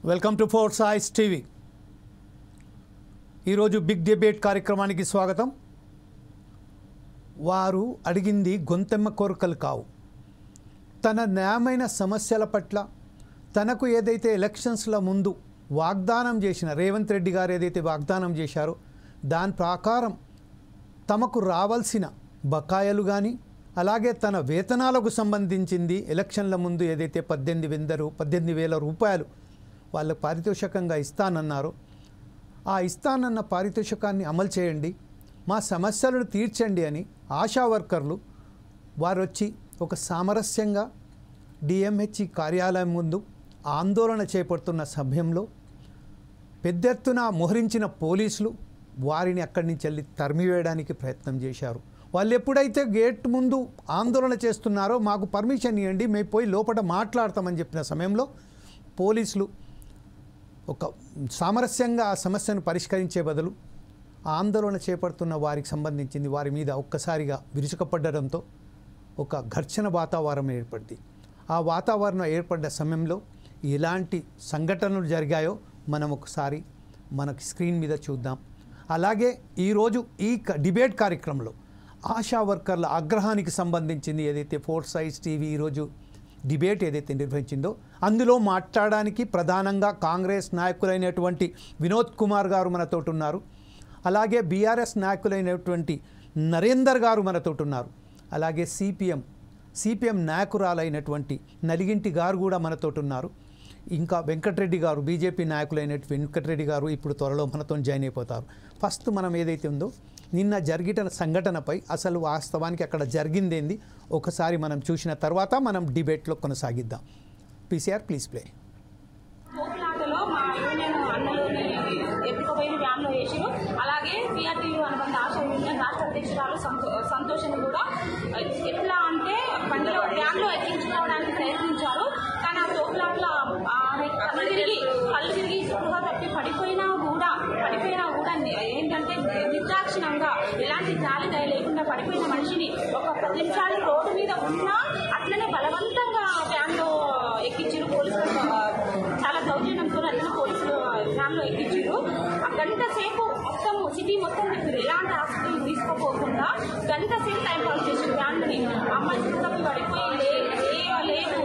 Welcome to force ice TV. ఈరోజు big debate కార్యక్రమానికి స్వాగతం. వారు అడిగింది గొంతెమ్మ కోరికలు కావు. తన న్యాయమైన సమస్యల పట్ల తనకు ఏదైతే ఎలక్షన్స్ల ముందు వాగ్దానం చేసిన రేవంత్ రెడ్డి గారు ఏదైతే వాగ్దానం చేశారో దాని ప్రకారం తమకు రావాల్సిన బకాయిలు కానీ అలాగే తన వేతనాలకు సంబంధించింది ఎలక్షన్ల ముందు ఏదైతే 18,000 రూపాయలు వాళ్ళకు పారితోషికంగా ఇస్తానన్నారు. ఆ ఇస్తానన్న పారితోషికాన్ని అమలు చేయండి, మా సమస్యలను తీర్చండి అని ఆశా వర్కర్లు వారు వచ్చి ఒక సామరస్యంగా డిఎంహెచ్ఈ కార్యాలయం ముందు ఆందోళన చేపడుతున్న సమయంలో పెద్ద ఎత్తున మోహరించిన పోలీసులు వారిని అక్కడి నుంచి వెళ్ళి తరిమివేయడానికి ప్రయత్నం చేశారు. వాళ్ళు ఎప్పుడైతే గేట్ ముందు ఆందోళన చేస్తున్నారో మాకు పర్మిషన్ ఇవ్వండి, మేము పోయి లోపల మాట్లాడతామని చెప్పిన సమయంలో పోలీసులు ఒక సామరస్యంగా ఆ సమస్యను పరిష్కరించే బదులు ఆందోళన చేపడుతున్న వారికి సంబంధించింది వారి మీద ఒక్కసారిగా విరుచుకుపడడంతో ఒక ఘర్షణ వాతావరణం ఏర్పడింది. ఆ వాతావరణం ఏర్పడ్డ సమయంలో ఎలాంటి సంఘటనలు జరిగాయో మనం ఒకసారి మనకి స్క్రీన్ మీద చూద్దాం. అలాగే ఈరోజు ఈ డిబేట్ కార్యక్రమంలో ఆశా వర్కర్ల ఆగ్రహానికి సంబంధించింది ఏదైతే ఫోర్స్ ఐస్ టీవీ ఈరోజు డిబేట్ ఏదైతే నిర్వహించిందో అందులో మాట్లాడడానికి ప్రధానంగా కాంగ్రెస్ నాయకులైనటువంటి వినోద్ కుమార్ గారు మనతో ఉన్నారు. అలాగే బీఆర్ఎస్ నాయకులైనటువంటి నరేందర్ గారు మనతో ఉన్నారు. అలాగే సిపిఎం నాయకురాలైనటువంటి నలిగింటి గారు కూడా మనతో ఉన్నారు. ఇంకా వెంకటరెడ్డి గారు బీజేపీ నాయకులైనటువంటి వెంకటరెడ్డి గారు ఇప్పుడు త్వరలో మనతో జాయిన్ అయిపోతారు. ఫస్ట్ మనం ఏదైతే ఉందో నిన్న జరిగిన సంఘటనపై అసలు వాస్తవానికి అక్కడ జరిగిందేంది ఒకసారి మనం చూసిన తర్వాత మనం డిబేట్లో కొనసాగిద్దాం. PCR please play. పోకులాటలో మా యూనియన్ అన్నలోని ఎత్తుకుపోయిన వ్యాన్లో వేసిరు. అలాగే సిఆర్టీయూ అనుబంధ ఆశా యూనియన్ రాష్ట్ర అధ్యక్షురాలు సంతోషిని కూడా ఎట్లా అంటే బండిలో వ్యాన్లో ఎక్కించుకోవడానికి ప్రయత్నించారు. కానీ ఆ తోపులాట్ల కళ్ళు తిరిగి స్పృహ తప్పి పడిపోయినా కూడా ఏంటంటే నిర్దాక్షిణంగా ఎలాంటి జాలి దయ లేకుండా పడిపోయిన మనిషిని ఒక 10 నిమిషాలు రోడ్డు మీద ఉన్నా అట్లనే బలవంతంగా వ్యాన్లో ఎక్కించారు పోలీసులు. చాలా దౌర్జన్యంతో అట్లా పోలీసులు వ్యాన్లో ఎక్కించారు. ఆ గంట సేపు మొత్తం సిటీ మొత్తం తిప్పారు. ఎలాంటి హాస్పిటల్ తీసుకోపోకుండా గంట సేపు టైం పాస్ చేసారు వ్యాన్ని. అమ్మాయి తప్పి పడిపోయి లేదు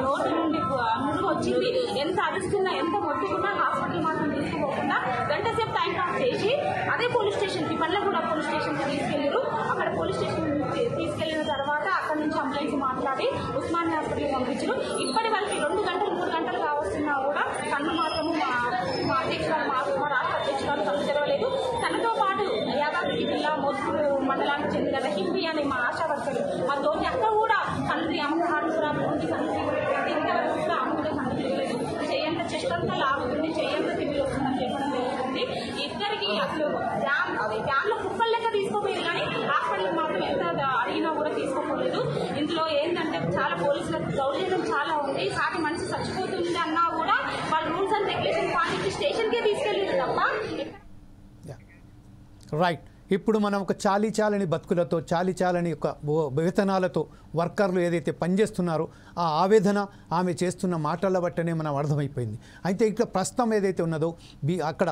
రోడ్డు నుండి ముందుకు వచ్చింది. ఎంత అరుస్తున్నా ఎంత మొత్తుకున్నా హాస్పిటల్ మాత్రం తీసుకోకుండా గంట సేపు టైం పాస్ చేసి అదే పోలీస్ స్టేషన్కి బండ్లగూడ పోలీస్ స్టేషన్కి తీసుకెళ్లారు. అక్కడ పోలీస్ స్టేషన్ తీసుకెళ్లిన తర్వాత అక్కడ నుంచి అంబులెన్స్ మాట్లాడి ఉస్మానియా హాస్పిటల్కి పంపించారు. ఇప్పటి వరకు 2 గంటలు 3 గంటలు కావస్తున్నా కూడా కన్ను మాత్రము మా అధ్యక్షురాలు మా రాష్ట్ర అధ్యక్షురాలు కన్ను తెరవలేదు. తనతో పాటు యాదాద్రి జిల్లా మోస్కూరు మండలానికి చెందిన రహీంబి అనే మా ఆశా వర్కర్ మా తోటి అక్క కూడా తండ్రి అమ్మకు హార్ట్ ఉంది. ఇంతవరకు కూడా అమ్మ కూడా కన్ను తెరవలేదు. చెయ్యంత చెస్ట్ అంతా లాగుతుంది, చెయ్యంత తిరిగి వస్తుందని చెప్పడం జరుగుతుంది. ఇద్దరికి అసలు వ్యాన్లో కుక్కల లెక్క తీసుకోపోయారు కానీ హాస్పిటల్కి మాత్రం ఎంత అడిగినా కూడా తీసుకోపోలేదు. ఇందులో ఏంటంటే చాలా పోలీసులకు దౌర్జన్యం చాలా ఉంది. సాటి మనిషి చచ్చిపోతుంది అన్నా కూడా వాళ్ళ రూల్స్ అండ్ రెగ్యులేషన్ పాటించి స్టేషన్కే తీసుకెళ్ళారు తప్ప. రైట్. ఇప్పుడు మనం ఒక చాలీచాలని బతుకులతో చాలీచాలని యొక్క వేతనాలతో వర్కర్లు ఏదైతే పనిచేస్తున్నారో ఆ ఆవేదన ఆమె చేస్తున్న మాటల బట్టనే మనం అర్థమైపోయింది. అయితే ఇక్కడ ప్రస్తుతం ఏదైతే ఉన్నదో అక్కడ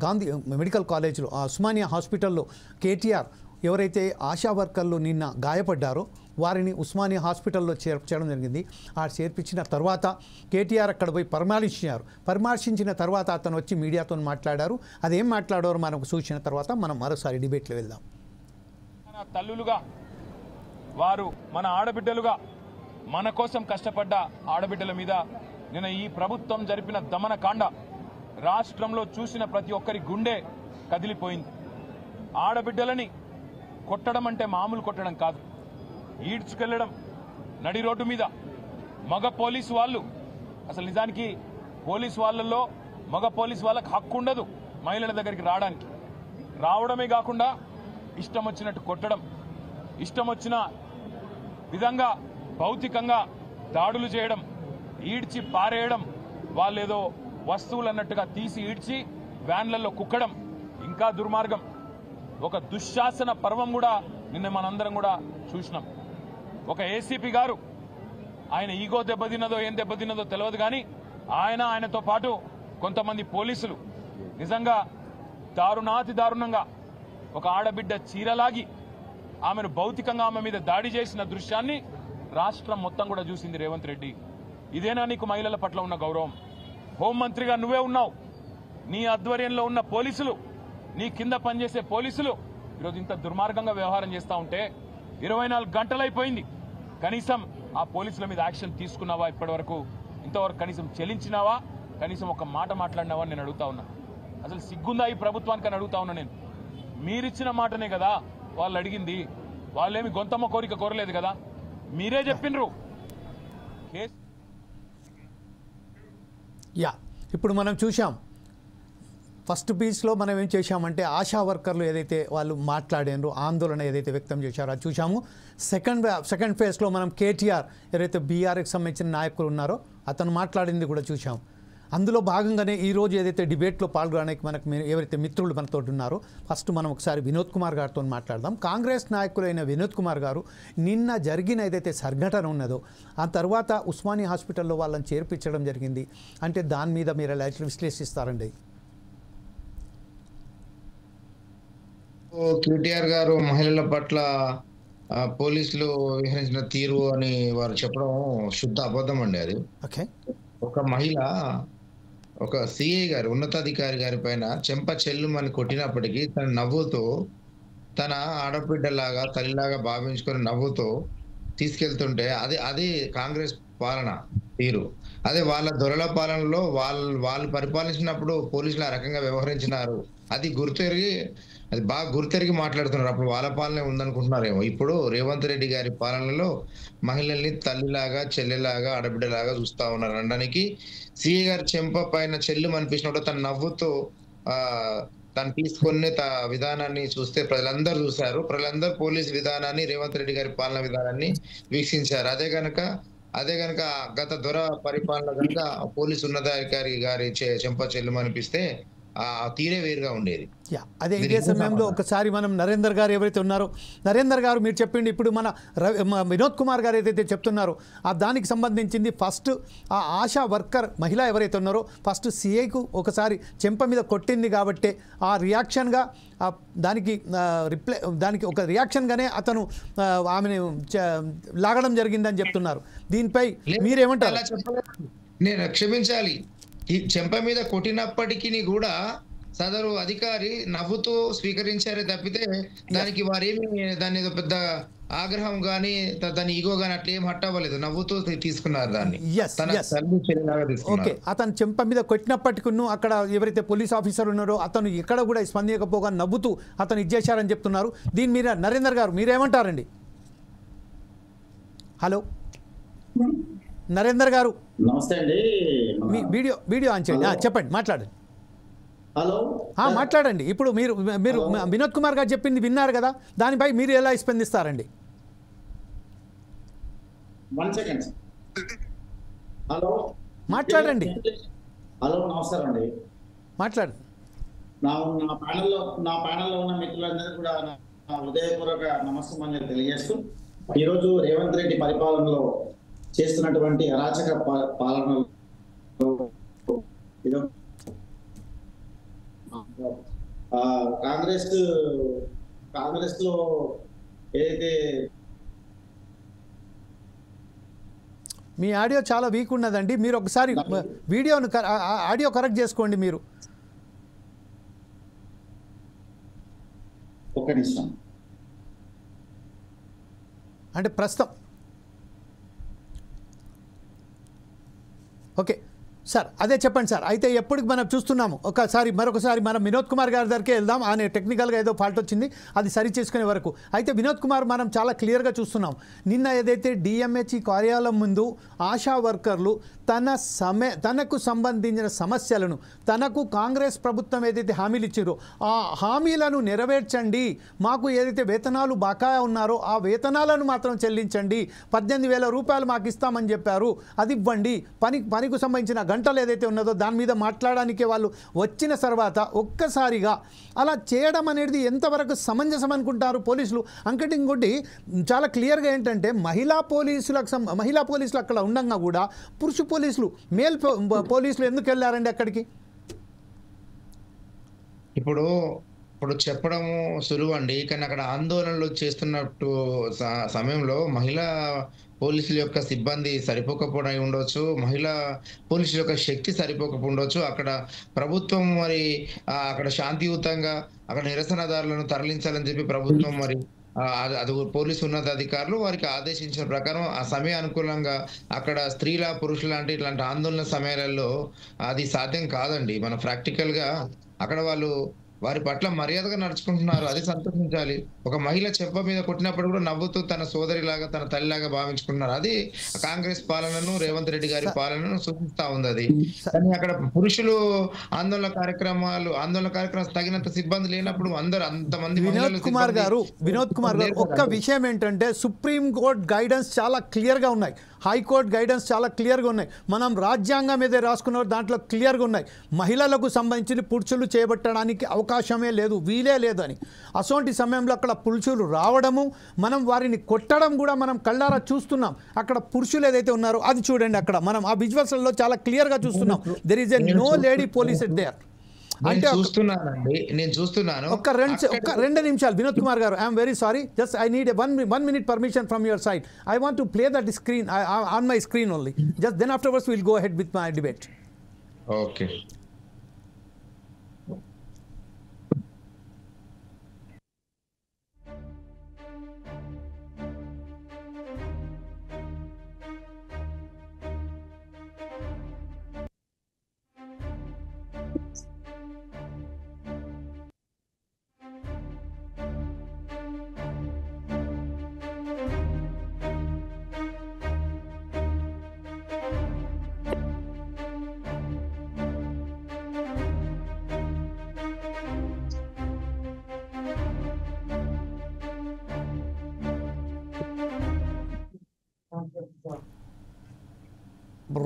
గాంధీ మెడికల్ కాలేజ్లో ఉస్మానియా హాస్పిటల్లో కేటీఆర్ ఎవరైతే ఆశా వర్కర్లు నిన్న గాయపడ్డారో వారిని ఉస్మానియా హాస్పిటల్లో చేర్చడం జరిగింది. ఆ చేర్పించిన తర్వాత కేటీఆర్ అక్కడ పోయి పరామర్శించిన తర్వాత అతను వచ్చి మీడియాతో మాట్లాడారు. అదేం మాట్లాడారో మనకు చూసిన తర్వాత మనం మరోసారి డిబేట్లో వెళ్దాం. మన తల్లులుగా వారు మన ఆడబిడ్డలుగా మన కోసం కష్టపడ్డ ఆడబిడ్డల మీద నిన్న ఈ ప్రభుత్వం జరిపిన దమనకాండ రాష్ట్రంలో చూసిన ప్రతి ఒక్కరి గుండె కదిలిపోయింది. ఆడబిడ్డలని కొట్టడం అంటే మామూలు కొట్టడం కాదు, ఈడ్చుకెళ్లడం నడి రోడ్డు మీద. మగ పోలీసు వాళ్ళు అసలు నిజానికి పోలీసు వాళ్ళల్లో మగ పోలీసు వాళ్ళకి హక్కు ఉండదు మహిళల దగ్గరికి రావడమే కాకుండా ఇష్టం వచ్చినట్టు కొట్టడం, ఇష్టం వచ్చిన విధంగా భౌతికంగా దాడులు చేయడం, ఈడ్చి పారేయడం, వాళ్ళేదో వస్తువులు అన్నట్టుగా తీసి ఈడ్చి వ్యాన్లలో కుక్కడం ఇంకా దుర్మార్గం. ఒక దుశ్శాసన పర్వం కూడా నిన్న మనందరం కూడా చూసినాం. ఒక ఏసీపీ గారు ఆయన ఈగో దెబ్బతిన్నదో ఏం దెబ్బతిన్నదో తెలియదు కానీ ఆయనతో పాటు కొంతమంది పోలీసులు నిజంగా దారుణాతి దారుణంగా ఒక ఆడబిడ్డ చీరలాగి ఆమెను భౌతికంగా ఆమె మీద దాడి చేసిన దృశ్యాన్ని రాష్ట్రం మొత్తం కూడా చూసింది రేవంత్ రెడ్డి. ఇదేనా నీకు మహిళల పట్ల ఉన్న గౌరవం? హోంమంత్రిగా నువ్వే ఉన్నావు. నీ ఆధ్వర్యంలో ఉన్న పోలీసులు, నీ కింద పనిచేసే పోలీసులు ఈరోజు ఇంత దుర్మార్గంగా వ్యవహారం చేస్తూ ఉంటే 24 గంటలైపోయింది. కనీసం ఆ పోలీసుల మీద యాక్షన్ తీసుకున్నావా? ఇప్పటివరకు ఇంతవరకు కనీసం చెల్లించినావా? కనీసం ఒక మాట మాట్లాడినావా నేను అడుగుతా ఉన్నా. అసలు సిగ్గుందా ఈ ప్రభుత్వానికి అని అడుగుతా ఉన్నా నేను. మీరిచ్చిన మాటనే కదా వాళ్ళు అడిగింది. వాళ్ళేమి గొంతమ్మ కోరిక కోరలేదు కదా. మీరే చెప్పిండ్రు. యా, ఇప్పుడు మనం చూసాం ఫస్ట్ పీస్లో మనం ఏం చేశామంటే ఆశా వర్కర్లు ఏదైతే వాళ్ళు మాట్లాడారో, ఆందోళన ఏదైతే వ్యక్తం చేశారో అది చూసాము. సెకండ్ ఫేజ్లో మనం కేటీఆర్ ఏదైతే బీఆర్కి సంబంధించిన నాయకులు ఉన్నారో అతను మాట్లాడింది కూడా చూసాం. అందులో భాగంగానే ఈరోజు ఏదైతే డిబేట్లో పాల్గొనడానికి మనకు ఎవరైతే మిత్రులు మనతో ఉన్నారో ఫస్ట్ మనం ఒకసారి వినోద్ కుమార్ గారితో మాట్లాడదాం. కాంగ్రెస్ నాయకులైన వినోద్ కుమార్ గారు నిన్న జరిగిన ఏదైతే సంఘటన ఉన్నదో ఆ తర్వాత ఉస్మానియా హాస్పిటల్లో వాళ్ళని చేర్పించడం జరిగింది. అంటే దాని మీద మీరు ఎలా విశ్లేషిస్తారండి? కేటీఆర్ గారు మహిళల పట్ల పోలీసులు వివరించిన తీరు అని వారు చెప్పడం శుద్ధ అబద్ధం అండి. అది ఓకే, ఒక మహిళ ఒక సిఐ గారు ఉన్నతాధికారి గారి పైన చెంప చెల్లుమని కొట్టినప్పటికీ తన నవ్వుతో, తన ఆడబిడ్డలాగా తల్లిలాగా భావించుకొని నవ్వుతో తీసుకెళ్తుంటే అది కాంగ్రెస్ పాలన తీరు. అదే వాళ్ళ దొరల పాలనలో వాళ్ళు పరిపాలించినప్పుడు పోలీసులు ఆ రకంగా వ్యవహరించినారు. అది బాగా గుర్తెరిగి మాట్లాడుతున్నారు. అప్పుడు వాళ్ళ పాలనే ఉందనుకుంటున్నారేమో. ఇప్పుడు రేవంత్ రెడ్డి గారి పాలనలో మహిళల్ని తల్లిలాగా, చెల్లెలాగా, ఆడబిడ్డలాగా చూస్తా ఉన్నారు అనడానికి సిఐ గారి చెంప పైన చెల్లు అనిపించినప్పుడు తన నవ్వుతో తను తీసుకునే విధానాన్ని చూస్తే ప్రజలందరూ చూశారు. ప్రజలందరూ పోలీసు విధానాన్ని, రేవంత్ రెడ్డి గారి పాలన విధానాన్ని వీక్షించారు. అదే గనక గత దొర పరిపాలన కనుక పోలీసు ఉన్నతాధికారి గారి చెంప చెల్లు అనిపిస్తే ఆ తీరే వేరుగా ఉండేది. అదే ఇదే సమయంలో ఒకసారి మనం నరేందర్ గారు ఎవరైతే ఉన్నారో, నరేందర్ గారు మీరు చెప్పిండి ఇప్పుడు మన వినోద్ కుమార్ గారు ఏదైతే చెప్తున్నారో ఆ దానికి సంబంధించింది ఫస్ట్ ఆ ఆశా వర్కర్ మహిళ ఎవరైతే ఉన్నారో ఫస్ట్ సిఐకు ఒకసారి చెంప మీద కొట్టింది కాబట్టి ఆ రియాక్షన్గా దానికి ఒక రియాక్షన్గానే అతను ఆమెను లాగడం జరిగిందని చెప్తున్నారు. దీనిపై మీరేమంటారు? నేను క్షమించాలి, ఈ చెంప మీద కొట్టినప్పటికీ కూడా సదరు అధికారి నవ్వుతూ స్వీకరించారే తప్పితే దానికి వారేమి దాని ఏదో పెద్ద ఆగ్రహం గానీ దాని ఈగో గానీ అట్లా ఏం హట్ అవ్వలేదు. నవ్వుతూ తీసుకున్నారు దాన్ని. ఓకే, అతను చెంప మీద కొట్టినప్పటికీ అక్కడ ఎవరైతే పోలీస్ ఆఫీసర్ ఉన్నారో అతను ఎక్కడ కూడా స్పందించకపోగా నవ్వుతూ అతను ఇచ్చేశారని చెప్తున్నారు. దీని మీద నరేందర్ గారు మీరేమంటారండి? హలో నరేందర్ గారు, నమస్తే అండి. మీ వీడియో ఆన్ చేయండి, చెప్పండి, మాట్లాడండి. హలో మాట్లాడండి. ఇప్పుడు మీరు వినోద్ కుమార్ గారు చెప్పింది విన్నారు కదా, దానిపై మీరు ఎలా స్పందిస్తారండి? 1 సెకండ్. హలో మాట్లాడండి. హలో నమస్కారం అండి, మాట్లాడండి. నా ప్యానల్లో ఉన్న మిత్రులందరికీ కూడా నా హృదయపూర్వక నమస్కారం తెలియజేస్తూ, ఈరోజు రేవంత్ రెడ్డి పరిపాలనలో చేస్తున్నటువంటి అరాచక పాలనలో కాంగ్రెస్ లో ఏదైతే మీ ఆడియో చాలా వీక్ ఉన్నదండి. మీరు ఒకసారి ఆడియో కరెక్ట్ చేసుకోండి. మీరు ఒక్క నిమిషం అంటే ప్రస్తుతం ఓకే సార్, అదే చెప్పండి సార్. అయితే ఎప్పటికి మనం చూస్తున్నాము మరొకసారి మనం వినోద్ కుమార్ గారి దగ్గరికి వెళ్దాం. ఆయన టెక్నికల్గా ఏదో ఫాల్ట్ వచ్చింది, అది సరి చేసుకునే వరకు. అయితే వినోద్ కుమార్ మనం చాలా క్లియర్గా చూస్తున్నాం. నిన్న ఏదైతే డిఎంహెచ్ఈ కార్యాలయం ముందు ఆశా వర్కర్లు తనకు సంబంధించిన సమస్యలను తనకు కాంగ్రెస్ ప్రభుత్వం ఏదైతే హామీలు ఇచ్చారో ఆ హామీలను నెరవేర్చండి, మాకు ఏదైతే వేతనాలు బకాయా ఉన్నారో ఆ వేతనాలను మాత్రం చెల్లించండి, 18,000 రూపాయలు మాకు ఇస్తామని చెప్పారు, అది ఇవ్వండి, పనికి సంబంధించిన గంటలు ఏదైతే ఉన్నదో దాని మీద మాట్లాడడానికి వాళ్ళు వచ్చిన తర్వాత ఒక్కసారిగా అలా చేయడం అనేది ఎంతవరకు సమంజసం అనుకుంటారు పోలీసులు? ఇంకోటి చాలా క్లియర్గా ఏంటంటే మహిళా పోలీసులు అక్కడ ఉండగా కూడా పురుష పోలీసులు మేల్ పోలీసులు ఎందుకు వెళ్ళారండి అక్కడికి? ఇప్పుడు ఇప్పుడు చెప్పడము సులువు అండి, కానీ అక్కడ ఆందోళనలు చేస్తున్నట్టు సమయంలో మహిళా పోలీసుల యొక్క సిబ్బంది సరిపోకపోవడం అయి ఉండొచ్చు, మహిళా పోలీసుల యొక్క శక్తి సరిపోకపోవచ్చు. అక్కడ ప్రభుత్వం మరి అక్కడ శాంతియుతంగా అక్కడ నిరసనదారులను తరలించాలని చెప్పి ప్రభుత్వం మరి అది పోలీసు ఉన్నతాధికారులు వారికి ఆదేశించిన ప్రకారం ఆ సమయ అనుకూలంగా అక్కడ స్త్రీల పురుషుల అంటే ఇట్లాంటి ఆందోళన సమయాలలో అది సాధ్యం కాదండి. మనం ప్రాక్టికల్ గా అక్కడ వాళ్ళు వారి పట్ల మర్యాదగా నడుచుకుంటున్నారు, అది సంతోషించాలి. ఒక మహిళ చెప్ప మీద కొట్టినప్పుడు కూడా నవ్వుతూ తన సోదరిలాగా తన తల్లిలాగా భావించుకుంటున్నారు. అది కాంగ్రెస్ పాలనను, రేవంత్ రెడ్డి గారి పాలనను సూచిస్తా ఉంది. అది కానీ అక్కడ పురుషులు ఆందోళన కార్యక్రమం తగినంత సిబ్బంది లేనప్పుడు అందరూ అంతమంది వినోద్ కుమార్ గారు ఒక్క విషయం ఏంటంటే సుప్రీం కోర్ట్ గైడెన్స్ చాలా క్లియర్గా ఉన్నాయి, హైకోర్టు గైడెన్స్ చాలా క్లియర్గా ఉన్నాయి, మనం రాజ్యాంగం మీద రాసుకున్న దాంట్లో క్లియర్గా ఉన్నాయి. మహిళలకు సంబంధించి పురుషులు చేపట్టడానికి అవకాశమే లేదు, వీలే లేదు అని. అటువంటి సమయంలో అక్కడ పురుషులు రావడము, మనం వారిని కొట్టడం కూడా మనం కళ్ళారా చూస్తున్నాం. అక్కడ పురుషులు ఏదైతే ఉన్నారో అది చూడండి, అక్కడ మనం ఆ విజువల్స్లో చాలా క్లియర్గా చూస్తున్నాం. There is a no lady police at there. అంటే నేను చూస్తున్నాను. ఒక్క రెండు నిమిషాలు Vinod Kumar garu, I'm very sorry, just I need one minute permission from your side. I want to play that screen on my screen only. Just then afterwards we'll go ahead with my debate. Okay.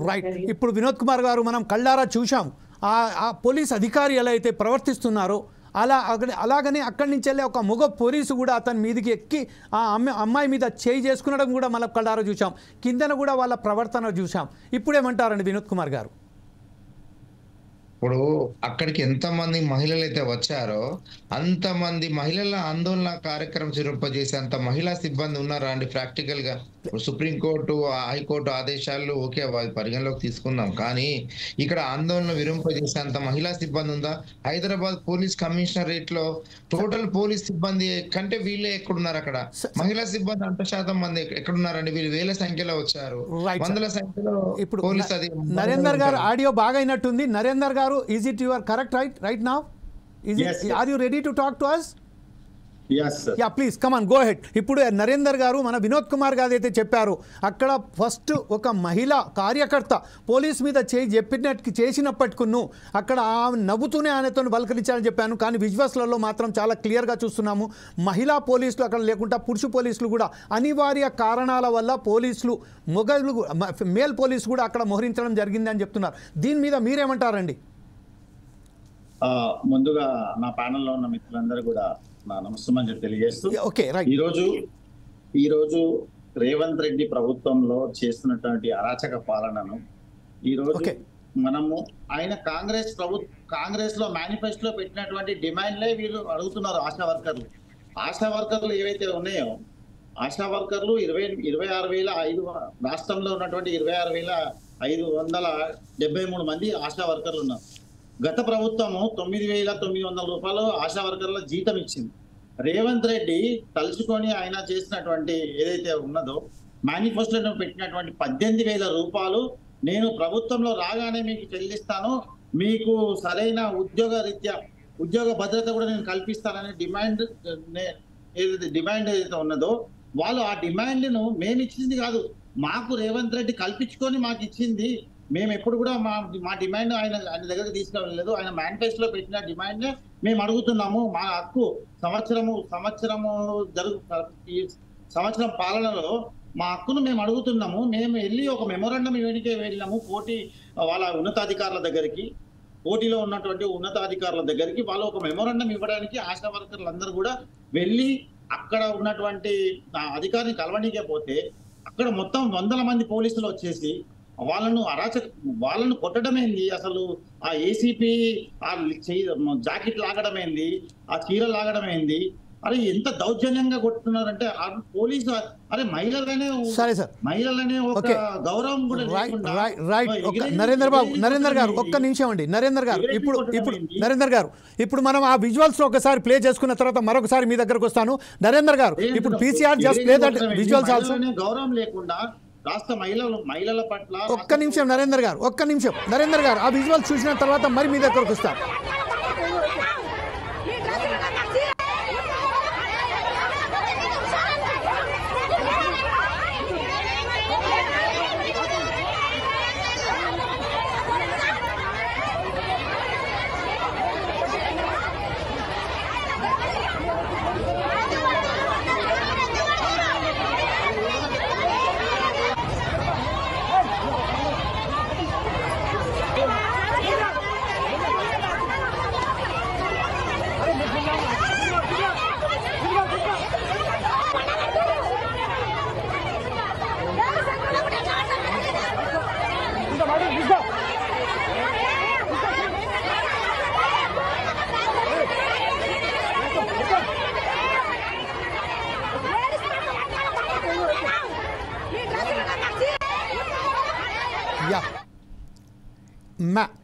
Right, ఇప్పుడు వినోద్ కుమార్ గారు మనం కళ్ళారా చూసాం ఆ police అధికారి ఎలా అయితే ప్రవర్తిస్తున్నారో అలాగనే అక్కడి నుంచి వెళ్ళి ఒక మగ పోలీసు కూడా అతని మీదకి ఎక్కి ఆ అమ్మాయి మీద చేయి చేసుకునడం కూడా మనం కళ్ళారా చూసాం. కిందన కూడా వాళ్ళ ప్రవర్తన చూసాం. ఇప్పుడేమంటారండి వినోద్ కుమార్ గారు? ఇప్పుడు అక్కడికి ఎంతమంది మహిళలు అయితే వచ్చారో అంతమంది మహిళల ఆందోళన కార్యక్రమం చిరుంపజేసేంత మహిళా సిబ్బంది ఉన్నారా అండి? ప్రాక్టికల్ గా సుప్రీంకోర్టు, హైకోర్టు ఆదేశాలు ఓకే పరిగణలోకి తీసుకుందాం, కానీ ఇక్కడ ఆందోళన విరింపజేసేంత మహిళా సిబ్బంది ఉందా? హైదరాబాద్ పోలీస్ కమిషనరేట్ లో టోటల్ పోలీస్ సిబ్బంది కంటే వీళ్ళే ఎక్కడున్నారు? అక్కడ మహిళా సిబ్బంది 100% మంది ఎక్కడున్నారండి? వీళ్ళు వేల సంఖ్యలో వచ్చారు, వందల సంఖ్యలో పోలీస్. అది నరేందర్ గారు ఆడియో బాగా అయినట్టుంది. నరేందర్ గారు, is it you are correct right now? Are you ready to talk to us? Yes sir. Yeah, please come on, go ahead. ఇప్పుడు నరేందర్ గారు మన వినోద్ కుమార్ గారు అయితే చెప్పారు, అక్కడ ఫస్ట్ ఒక మహిళా కార్యకర్త పోలీస్ మీద చేసినప్పటికును అక్కడ నవ్వుతూనే ఆయనతో పలకరించాలని చెప్పాను, కానీ విజువల్స్లలో మాత్రం చాలా క్లియర్గా చూస్తున్నాము మహిళా పోలీసులు అక్కడ లేకుండా పురుష పోలీసులు కూడా అనివార్య కారణాల వల్ల పోలీసులు మేల్ పోలీసు కూడా అక్కడ మోహరించడం జరిగిందని చెప్తున్నారు. దీని మీద మీరేమంటారండి? ముందుగా నా ప్యానెల్లో ఉన్న మిత్రులందరూ కూడా నా నమస్కారం తెలియజేస్తూ, ఈరోజు రేవంత్ రెడ్డి ప్రభుత్వంలో చేస్తున్నటువంటి అరాచక పాలనను ఈరోజు మనము ఆయన కాంగ్రెస్ లో మేనిఫెస్టోలో పెట్టినటువంటి డిమాండ్లే వీళ్ళు అడుగుతున్నారు. ఆశా వర్కర్లు ఏవైతే ఉన్నాయో, ఆశా వర్కర్లు 26,500 రాష్ట్రంలో ఉన్నటువంటి 26,573 మంది ఆశా వర్కర్లు ఉన్నారు. గత ప్రభుత్వము 9,900 రూపాయలు ఆశా వర్కర్ల జీతం ఇచ్చింది. రేవంత్ రెడ్డి తలుచుకొని ఆయన చేసినటువంటి ఏదైతే ఉన్నదో మేనిఫెస్టోలో పెట్టినటువంటి 18,000 రూపాయలు నేను ప్రభుత్వంలో రాగానే మీకు చెల్లిస్తాను, మీకు సరైన ఉద్యోగ భద్రత కూడా నేను కల్పిస్తాననే డిమాండ్ ఏదైతే ఉన్నదో వాళ్ళు ఆ డిమాండ్ను మేము ఇచ్చింది కాదు, మాకు రేవంత్ రెడ్డి కల్పించుకొని మాకు ఇచ్చింది. మేము ఎప్పుడు కూడా మా డిమాండ్ ఆయన దగ్గరికి తీసుకెళ్ళలేదు. ఆయన మేనిఫెస్టోలో పెట్టిన డిమాండ్ మేము అడుగుతున్నాము. మా హక్కు సంవత్సరం పాలనలో మా హక్కును మేము అడుగుతున్నాము. మేము వెళ్ళి ఒక మెమోరాండం ఇవ్వడానికే వెళ్ళాము వాళ్ళ ఉన్నతాధికారుల దగ్గరికి, పోటీలో ఉన్నటువంటి ఉన్నతాధికారుల దగ్గరికి వాళ్ళు ఒక మెమోరాండం ఇవ్వడానికి ఆశా వర్కర్లు అందరూ కూడా వెళ్ళి అక్కడ ఉన్నటువంటి అధికారిని కలవనీకే పోతే అక్కడ మొత్తం 100 మంది పోలీసులు వచ్చేసి వాళ్ళను కొట్టడం ఏంది అసలు? ఆ ఏసీపీ ఆ జాకెట్ లాగడం ఏంది, ఆ చీర లాగడం ఏంది? అరే ఎంత దౌర్జన్యంగా కొట్టుతున్నారంటే ఆ పోలీసు అరే మహిళలనే ఒక గౌరవం కూడా నరేందర్ గారు ఒక్క నిమిషం అండి. నరేందర్ గారు ఇప్పుడు మనం ఆ విజువల్స్ ఒకసారి ప్లే చేసుకున్న తర్వాత మరొకసారి మీ దగ్గరకు వస్తాను. నరేందర్ గారు ఇప్పుడు PCR just play that visuals also. గౌరవం లేకుండా రాష్ట్ర మహిళల పట్ల ఒక్క నిమిషం నరేందర్ గారు ఆ విజువల్స్ చూసిన తర్వాత మరి మీ దగ్గరకు వస్తాను.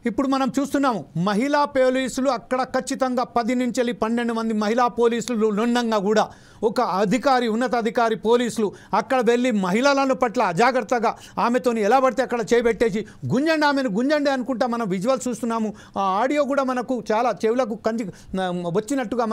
ఇప్పుడు మనం చూస్తున్నాము మహిళా పోలీసులు అక్కడ ఖచ్చితంగా 10 నుంచి 12 మంది మహిళా పోలీసులు ఉండగా కూడా ఒక అధికారి ఉన్నతాధికారి పోలీసులు అక్కడ వెళ్ళి మహిళలను పట్ల అజాగ్రత్తగా ఆమెతోని ఎలా పడితే అక్కడ చేయబెట్టేసి ఆమెను గుంజండి అనుకుంటా మనం విజువల్స్ చూస్తున్నాము. ఆ ఆడియో కూడా మనకు చాలా చెవులకు వచ్చినట్టుగా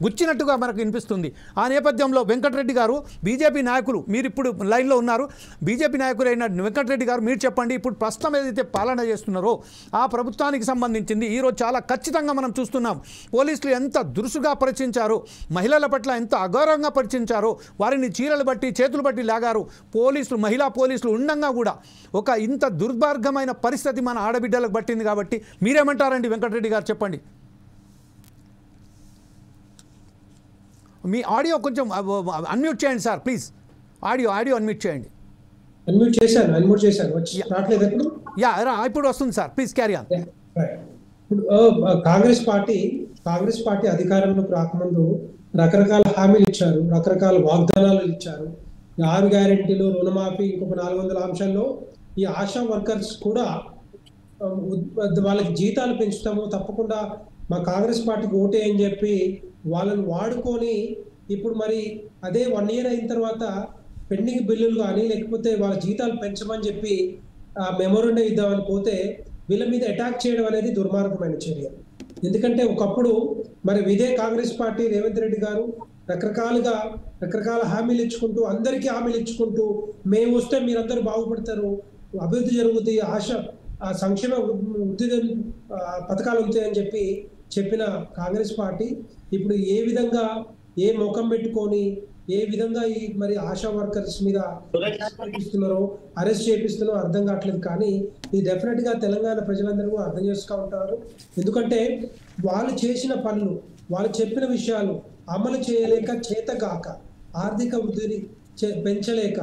గుచ్చినట్టుగా మనకు వినిపిస్తుంది. ఆ నేపథ్యంలో వెంకటరెడ్డి గారు బీజేపీ నాయకులు, మీరు ఇప్పుడు లైన్లో ఉన్నారు, బీజేపీ నాయకులైన వెంకటరెడ్డి గారు మీరు చెప్పండి. ఇప్పుడు ప్రస్తుతం ఏదైతే పాలన చేస్తున్నారో ఆ ప్రభుత్వానికి సంబంధించింది ఈరోజు చాలా ఖచ్చితంగా మనం చూస్తున్నాం. పోలీసులు ఎంత దురుసుగా పరిచించారో, మహిళల పట్ల ఎంత అగౌరవంగా పరిచించారో, వారిని చీరలు బట్టి చేతులు బట్టి లాగారు. మహిళా పోలీసులు ఉండగా కూడా ఒక ఇంత దుర్మార్గమైన పరిస్థితి మన ఆడబిడ్డలకు పట్టింది. కాబట్టి మీరేమంటారండి వెంకటరెడ్డి గారు, చెప్పండి. మీ ఆడియో కొంచెం అన్మ్యూట్ చేయండి సార్ ప్లీజ్. ఆడియో అన్మ్యూట్ చేయండి. అన్మ్యూట్ చేశాను. ఇప్పుడు వస్తుంది సార్, ప్లీజ్ క్యారీ ఆన్. ఇప్పుడు కాంగ్రెస్ పార్టీ అధికారంలోకి రాకముందు రకరకాల హామీలు ఇచ్చారు, రకరకాల వాగ్దానాలు ఇచ్చారు. 6 గ్యారెంటీలు, రుణమాఫీ, ఇంకొక 400 అంశాల్లో ఈ ఆశా వర్కర్స్ కూడా వాళ్ళకి జీతాలు పెంచుతాము, తప్పకుండా మా కాంగ్రెస్ పార్టీకి ఓటే అని చెప్పి వాళ్ళని వాడుకొని ఇప్పుడు మరి అదే 1 year అయిన తర్వాత పెండింగ్ బిల్లులు కానీ లేకపోతే వాళ్ళ జీతాలు పెంచమని చెప్పి మెమోరండం ఇద్దామని పోతే వీళ్ళ మీద అటాక్ చేయడం అనేది దుర్మార్గమైన చర్య. ఎందుకంటే ఒకప్పుడు మరి ఇదే కాంగ్రెస్ పార్టీ రేవంత్ రెడ్డి గారు రకరకాల హామీలు ఇచ్చుకుంటూ, అందరికీ హామీలు ఇచ్చుకుంటూ, మేము వస్తే మీరందరూ బాగుపడతారు, అభివృద్ధి జరుగుతుంది, సంక్షేమ వృద్ధి పథకాలు ఉంటాయని చెప్పిన కాంగ్రెస్ పార్టీ ఇప్పుడు ఏ విధంగా ముఖం పెట్టుకొని ఏ విధంగా ఈ మరి ఆశా వర్కర్స్ మీద అరెస్ట్ చేపిస్తున్నారో అర్థం కావట్లేదు. కానీ ఇది డెఫినెట్ గా తెలంగాణ ప్రజలందరూ అర్థం చేసుకుంటూ ఉంటారు. ఎందుకంటే వాళ్ళు చేసిన పనులు, వాళ్ళు చెప్పిన విషయాలు అమలు చేయలేక, చేతగాక, ఆర్థిక వృద్ధిని పెంచలేక,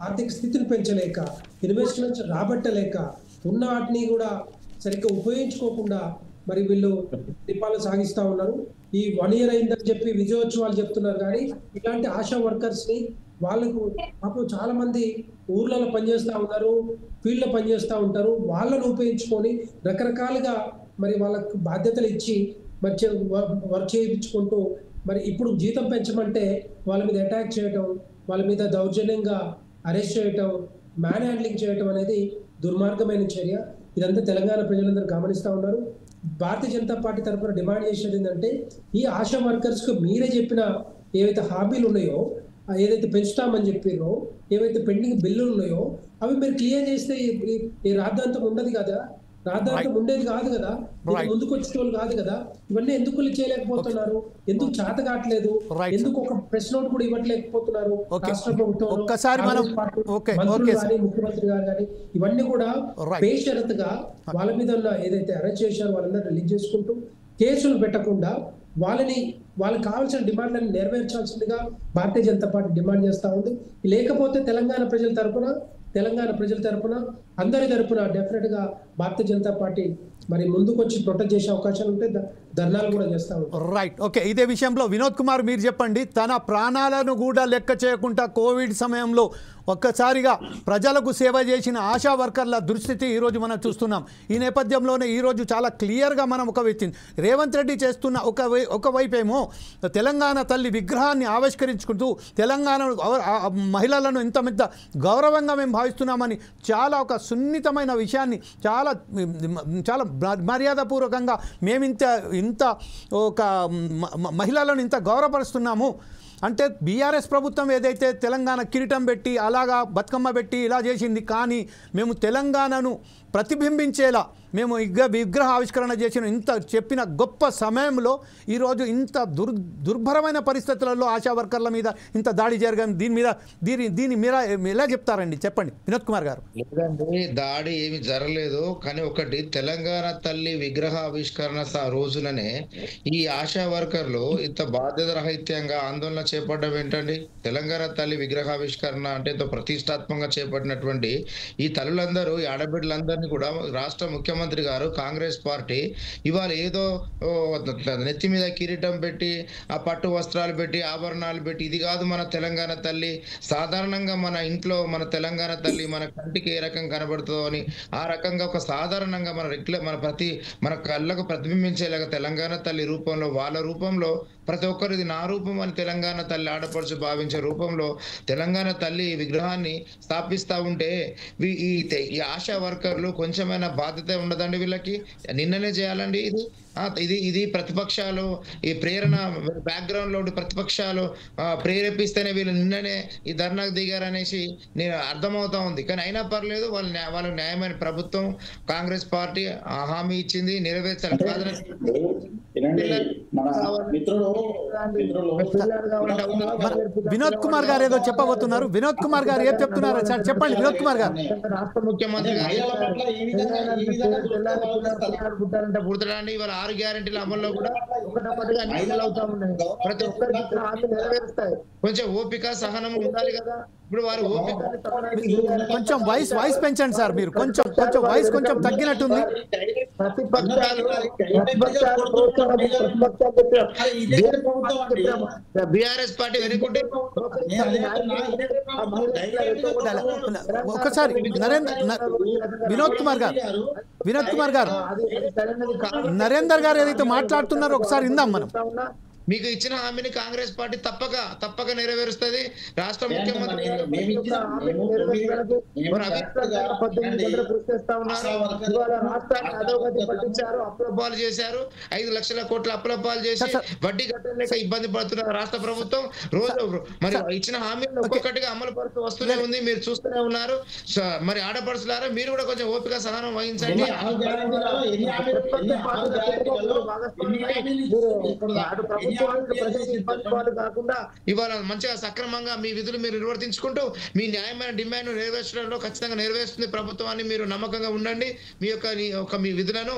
ఆర్థిక స్థితిని పెంచలేక, ఇన్వెస్ట్మెంట్స్ రాబట్టలేక, ఉన్న వాటిని కూడా సరిగ్గా ఉపయోగించుకోకుండా మరి వీళ్ళు పరిపాలన సాగిస్తూ ఉన్నారు. ఈ 1 year అయిందని చెప్పి విజయోత్సవాలు చెప్తున్నారు. కానీ ఇలాంటి ఆశా వర్కర్స్ ని వాళ్ళకు పాపం చాలా మంది ఊర్లలో పనిచేస్తూ ఉన్నారు, ఫీల్డ్ లో పనిచేస్తూ ఉంటారు. వాళ్ళను ఉపయోగించుకొని రకరకాలుగా మరి వాళ్ళకు బాధ్యతలు ఇచ్చి మరి వర్క్ చేయించుకుంటూ మరి ఇప్పుడు జీతం పెంచమంటే వాళ్ళ మీద అటాక్ చేయటం, వాళ్ళ మీద దౌర్జన్యంగా అరెస్ట్ చేయటం, మ్యాన్ హ్యాండ్లింగ్ చేయటం అనేది దుర్మార్గమైన చర్య. ఇదంతా తెలంగాణ ప్రజలందరూ గమనిస్తూ ఉన్నారు. భారతీయ జనతా పార్టీ తరఫున డిమాండ్ చేసేది ఏంటంటే ఈ ఆశా వర్కర్స్ కు మీరే చెప్పిన ఏవైతే హామీలు ఉన్నాయో, ఏదైతే పెంచుతామని చెప్పారో, ఏవైతే పెండింగ్ బిల్లులు ఉన్నాయో అవి మీరు క్లియర్ చేస్తే ఈ రాద్ధాంతం ఉండదు కదా, రాద్ధాంతం ఉండేది కాదు కదా, ముందుకు వచ్చేటోళ్ళు కాదు కదా. ఇవన్నీ ఎందుకు చేయలేకపోతున్నారు, ఎందుకు చేత కావట్లేదు, ఎందుకు ఒక ప్రెస్ నోట్ కూడా ఇవ్వట్లేకపోతున్నారు రాష్ట్ర ప్రభుత్వం, ముఖ్యమంత్రి గారు కానీ. ఇవన్నీ కూడా బేషరతుగా వాళ్ళ మీద ఉన్న ఏదైతే అరెస్ట్ చేశారో వాళ్ళందరూ రిలీజ్ చేసుకుంటూ కేసులు పెట్టకుండా వాళ్ళకి కావాల్సిన డిమాండ్లను నెరవేర్చాల్సిందిగా భారతీయ జనతా పార్టీ డిమాండ్ చేస్తా ఉంది. లేకపోతే తెలంగాణ ప్రజల తరఫున తెలంగాణ ప్రజల తరపున అందరి తరపున డెఫినెట్గా భారతీయ జనతా పార్టీ మరి ముందుకు వచ్చి ప్రొటెక్ట్ చేసే అవకాశాలు ఉంటే ధర్నాలు కూడా చేస్తూ ఉంటాం. Right, okay. ఇదే విషయంలో వినోద్ కుమార్ మీరు చెప్పండి. తన ప్రాణాలను కూడా లెక్క చేయకుండా కోవిడ్ సమయంలో ఒక్కసారిగా ప్రజలకు సేవ చేసిన ఆశా వర్కర్ల దుస్థితి ఈరోజు మనం చూస్తున్నాం. ఈ నేపథ్యంలోనే ఈరోజు చాలా క్లియర్గా మనం ఒక వ్యక్తి రేవంత్ రెడ్డి చేస్తున్న ఒకవైపేమో తెలంగాణ తల్లి విగ్రహాన్ని ఆవిష్కరించుకుంటూ తెలంగాణ మహిళలను ఇంత గౌరవంగా మేము భావిస్తున్నామని చాలా ఒక సున్నితమైన విషయాన్ని చాలా చాలా మర్యాదపూర్వకంగా మేము ఇంత ఒక మహిళలను ఇంత గౌరవపరుస్తున్నాము అంటే బీఆర్ఎస్ ప్రభుత్వం ఏదైతే తెలంగాణ కిరీటం పెట్టి అలాగా బతుకమ్మ పెట్టి ఇలా చేసింది, కానీ మేము తెలంగాణను ప్రతిబింబించేలా మేము విగ్రహ ఆవిష్కరణ చేసిన ఇంత చెప్పిన గొప్ప సమయంలో ఈరోజు ఇంత దుర్భరమైన పరిస్థితులలో ఆశా వర్కర్ల మీద ఇంత దాడి జరగని దీని మీద ఎలా చెప్తారండి? చెప్పండి వినోద్ కుమార్ గారు. లేదండి, దాడి ఏమి జరగలేదు. కానీ ఒకటి, తెలంగాణ తల్లి విగ్రహ ఆవిష్కరణ రోజులనే ఈ ఆశా వర్కర్లు ఇంత బాధ్యత రహిత్యంగా ఆందోళన చేపట్టడం ఏంటండి? తెలంగాణ తల్లి విగ్రహావిష్కరణ అంటే ఎంతో ప్రతిష్టాత్మకంగా చేపట్టినటువంటి ఈ తల్లులందరూ, ఈ ఆడబిడ్డలందరినీ కూడా రాష్ట్ర ముఖ్యమంత్రి గారు, కాంగ్రెస్ పార్టీ ఇవాళ ఏదో నెత్తి మీద కిరీటం పెట్టి ఆ పట్టు వస్త్రాలు పెట్టి ఆభరణాలు పెట్టి ఇది కాదు మన తెలంగాణ తల్లి. సాధారణంగా మన ఇంట్లో మన తెలంగాణ తల్లి మన కంటికి ఏ రకం కనబడుతుందో అని ఆ రకంగా ఒక సాధారణంగా మన కళ్ళకు ప్రతిబింబించేలాగా తెలంగాణ తల్లి రూపంలో, వాళ్ళ రూపంలో ప్రతి ఒక్కరిది నా రూపం అని తెలంగాణ తల్లి ఆడపడుచు భావించే రూపంలో తెలంగాణ తల్లి విగ్రహాన్ని స్థాపిస్తా ఉంటే ఈ ఆశా వర్కర్లు కొంచెమైనా బాధ్యత ఉండదండి వీళ్ళకి? నిన్ననే చేయాలండి ఇది ప్రతిపక్షాలు ఈ ప్రేరణ బ్యాక్గ్రౌండ్ లో ఉండి ప్రతిపక్షాలు ప్రేరేపిస్తేనే వీళ్ళు నిన్ననే ఈ ధర్నాకు దిగారనేసి నేను అర్థమవుతా ఉంది. కానీ అయినా పర్లేదు, వాళ్ళ న్యాయమైన ప్రభుత్వం కాంగ్రెస్ పార్టీ హామీ ఇచ్చింది, నెరవేర్చాలి. వినోద్ కుమార్ గారు ఏదో చెప్పబోతున్నారు. వినోద్ కుమార్ గారు ఏం చెప్తున్నారు సార్? చెప్పండి వినోద్ కుమార్ గారు. రాష్ట్ర ముఖ్యమంత్రి పుడతాడండి. ఇవాళ 6 గ్యారెంటీల అమల్లో కూడా ఒకటొకటిగా అమలు అవుతా ఉన్నాయి. ప్రతి ఒక్కరికి హామీ నెరవేరుస్తాయి. కొంచెం ఓపిక సహనం ఉండాలి కదా. ఇప్పుడు వారు ఓపిక కొంచెం వాయిస్ పెంచండి సార్. మీరు కొంచెం వాయిస్ కొంచెం తగ్గినట్టుంది. బీఆర్ఎస్ పార్టీ వెనుకుంటే ఒకసారి వినోద్ కుమార్ గారు నరేందర్ గారు ఏదైతే మాట్లాడుతున్నారో ఒకసారి ఇందాం మనం. మీకు ఇచ్చిన హామీని కాంగ్రెస్ పార్టీ తప్పక నెరవేరుస్తుంది. రాష్ట్ర ముఖ్యమంత్రి అప్లపాలు చేశారు. 5 లక్షల కోట్ల అప్లపాలు చేసి వడ్డీ కట్టలేక ఇబ్బంది పడుతున్నారు రాష్ట్ర ప్రభుత్వం. రోజు మరి ఇచ్చిన హామీలు ఒక్కొక్కటిగా అమలు పడుతూ వస్తూనే ఉంది, మీరు చూస్తూనే ఉన్నారు. మరి ఆడపడుచులారా, మీరు కూడా కొంచెం ఓపిక సహనం వహించండి. కాకుండా ఇవాళ మంచిగా సక్రమంగా మీ విధులు మీరు నిర్వర్తించుకుంటూ మీ న్యాయమైన డిమాండ్ నెరవేర్చడంలో ఖచ్చితంగా నెరవేరుస్తుంది ప్రభుత్వాన్ని మీరు నమ్మకంగా ఉండండి. మీ విధులను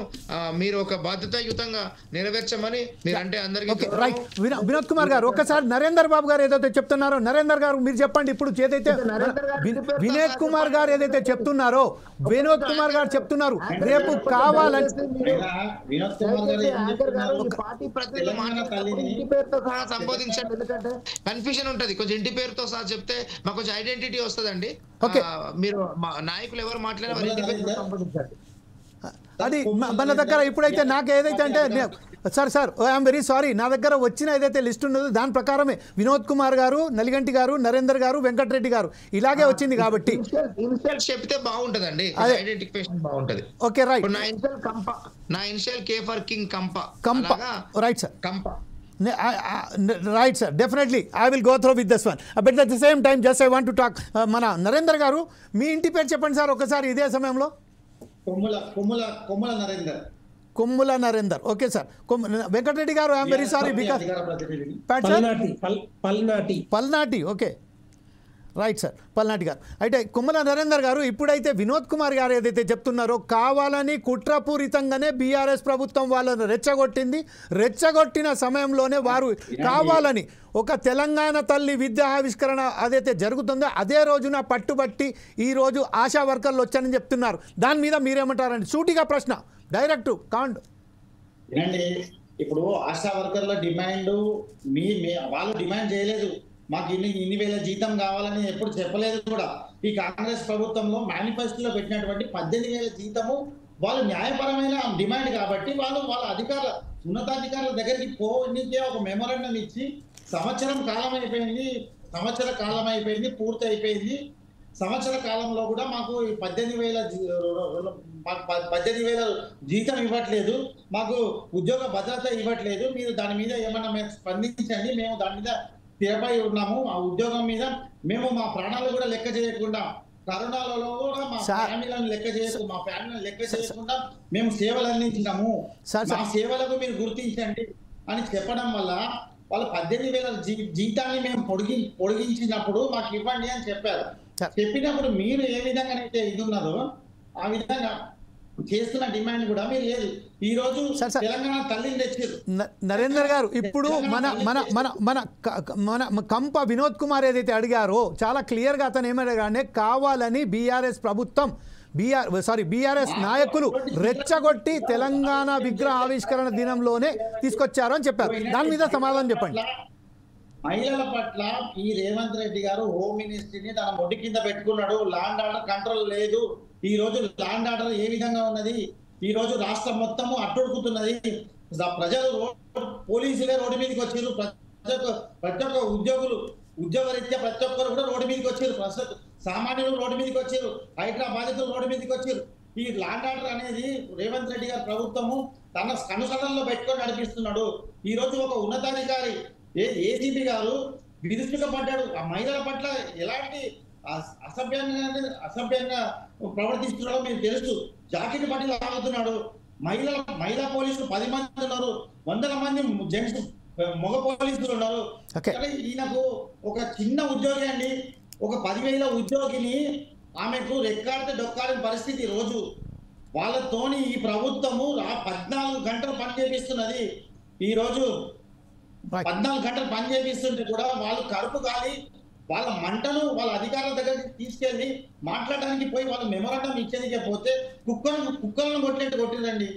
మీరు ఒక బాధ్యతాయుతంగా నెరవేర్చమని మీరు అంటే అందరికీ. వినోద్ కుమార్ గారు ఒకసారి నరేందర్ బాబు గారు ఏదైతే చెప్తున్నారో నరేందర్ గారు మీరు చెప్పండి. ఇప్పుడు ఏదైతే వినోద్ కుమార్ గారు ఏదైతే చెప్తున్నారో వినోద్ కుమార్ గారు చెప్తున్నారు రేపు కావాలని ఇంటి పేరుతో సహా సంబోధించండి. ఎందుకంటే కన్ఫ్యూజన్ ఉంటది. కొంచెం ఇంటి పేరుతో సహా చెప్తే మాకు కొంచెం ఐడెంటిటీ వస్తుందండి. మీరు నాయకులు ఎవరు మాట్లాడినా వారి ఇంటి పేరుతో సంబోధించండి. అది మన దగ్గర ఇప్పుడైతే నాకు ఏదైతే అంటే సార్ ఐఎమ్ వెరీ సారీ, నా దగ్గర వచ్చిన ఏదైతే లిస్ట్ ఉన్నదో దాని ప్రకారమే వినోద్ కుమార్ గారు, నలిగంటి గారు, నరేందర్ గారు, వెంకటరెడ్డి గారు ఇలాగే వచ్చింది కాబట్టి చెప్తే బాగుంటుందండి. ఐడెంటిఫికేషన్ బాగుంటది. Okay right. నా ఇనిషియల్ కే ఫర్ కింగ్ కంప. Right sir. Right sir, definitely I will go through with this one, but at the same time just I want to talk మన నరేందర్ గారు మీ ఇంటి పేరు చెప్పండి సార్ ఒకసారి ఇదే సమయంలో. కొమ్ముల నరేందర్. Okay sir. వెంకటరెడ్డి గారు I'm very sorry because Palnati. Okay right sir, Palnati గారు. అయితే కుమ్మల నరేందర్ గారు, ఇప్పుడైతే వినోద్ కుమార్ గారు ఏదైతే చెప్తున్నారో కావాలని కుట్రపూరితంగానే బీఆర్ఎస్ ప్రభుత్వం వాళ్ళను రెచ్చగొట్టిన సమయంలోనే వారు కావాలని ఒక తెలంగాణ తల్లి విద్యావిష్కరణ అదైతే జరుగుతుందో అదే రోజున పట్టుబట్టి ఈరోజు ఆశా వర్కర్లు వచ్చారని చెప్తున్నారు. దాని మీద మీరేమంటారండి? సూటిగా ప్రశ్న, డైరెక్ట్ కాండ్. వినండి, ఇప్పుడు ఆశా వర్కర్ల డిమాండ్ వాళ్ళు డిమాండ్ చేయలేదు. మాకు ఇన్ని వేల జీతం కావాలని ఎప్పుడు చెప్పలేదు కూడా. ఈ కాంగ్రెస్ ప్రభుత్వంలో మేనిఫెస్టోలో పెట్టినటువంటి 18,000 జీతము వాళ్ళు న్యాయపరమైన డిమాండ్ కాబట్టి వాళ్ళ ఉన్నతాధికారుల దగ్గరికి పోనీకే ఒక మెమోరాండం ఇచ్చి సంవత్సర కాలం అయిపోయింది, పూర్తి అయిపోయింది. సంవత్సర కాలంలో కూడా మాకు 18,000 జీతం ఇవ్వట్లేదు, మాకు ఉద్యోగ భద్రత ఇవ్వట్లేదు, మీరు దాని మీద ఏమన్నా మేము స్పందించండి, మేము దాని మీద స్థిరపై ఉన్నాము, ఆ ఉద్యోగం మీద మేము మా ప్రాణాలు కూడా లెక్క చేయకుండా, కరోనాలో కూడా మా ఫ్యామిలీలను లెక్క చేయకుండా మేము సేవలు అందించినాము, మా సేవలకు మీరు గుర్తించండి అని చెప్పడం వల్ల వాళ్ళు 18,000 జీతాన్ని మేము పొడిగించినప్పుడు మాకు ఇవ్వండి అని చెప్పారు. చెప్పినప్పుడు మీరు ఏ విధంగానైతే ఇది ఉన్నదో ఆ విధంగా చేస్తున్న డిమాండ్ కూడా మీరు లేదు. ఈ రోజు తెలంగాణ తల్లిని తెచ్చారు. నరేందర్ గారు, ఇప్పుడు మన కంప వినోద్ కుమార్ ఏదైతే అడిగారో చాలా క్లియర్గా అతను ఏమడిగానే కావాలని బీఆర్ఎస్ ప్రభుత్వం బీఆర్ఎస్ నాయకులు రెచ్చగొట్టి తెలంగాణ విగ్రహ ఆవిష్కరణ దినంలోనే తీసుకొచ్చారు అని చెప్పారు. దాని మీద సమాధానం చెప్పండి. మహిళల పట్ల ఈ రేవంత్ రెడ్డి గారు హోమ్ మినిస్ట్రీని తన మొడ్డి కింద పెట్టుకున్నాడు. ల్యాండ్ ఆర్డర్ కంట్రోల్ లేదు. ఈ రోజు ల్యాండ్ ఆర్డర్ ఏ విధంగా ఉన్నది, ఈ రోజు రాష్ట్రం మొత్తము అట్టుడుకుతున్నది. ప్రజలు పోలీసులే రోడ్డు మీదకి వచ్చారు, ప్రతి ఒక్క ఉద్యోగరీత్యా ప్రతి ఒక్కరు కూడా రోడ్డు మీదకి వచ్చారు, సామాన్యులు రోడ్డు మీదకి వచ్చారు, హైదరాబాద్లు రోడ్డు మీదకి వచ్చారు. ఈ ల్యాండ్ ఆర్డర్ అనేది రేవంత్ రెడ్డి గారి ప్రభుత్వము తన కనుసడల్లో పెట్టుకొని నడిపిస్తున్నాడు. ఈ రోజు ఒక ఉన్నతాధికారి ఏసీపీ గారు విరుచుకుపడ్డాడు. ఆ మహిళల పట్ల ఎలాంటి అసభ్యంగా ప్రవర్తిస్తున్నాడో మీకు తెలుసు. జాకెట్ పట్టి లాగుతున్నాడు. మహిళా పోలీసులు 10 మంది ఉన్నారు, 100 మంది జెంట్స్ మగ పోలీసులు ఉన్నారు. ఈయనకు ఒక చిన్న ఉద్యోగి అండి, ఒక 10,000 ఉద్యోగిని ఆమెకు రెక్కాడితే డొక్కాడిన పరిస్థితి. రోజు వాళ్ళతోని ఈ ప్రభుత్వము 14 గంటలు పని చేపిస్తున్నది. ఈ రోజు 14 గంటలు పని చేపిస్తుంటే కూడా వాళ్ళు కడుపు కాలి వాళ్ళ మంటను వాళ్ళ అధికారుల దగ్గరికి తీసుకెళ్లి మాట్లాడడానికి పోయి వాళ్ళు మెమోరాండం ఇచ్చేదికే పోతే కుక్కలను కొట్టిరండి.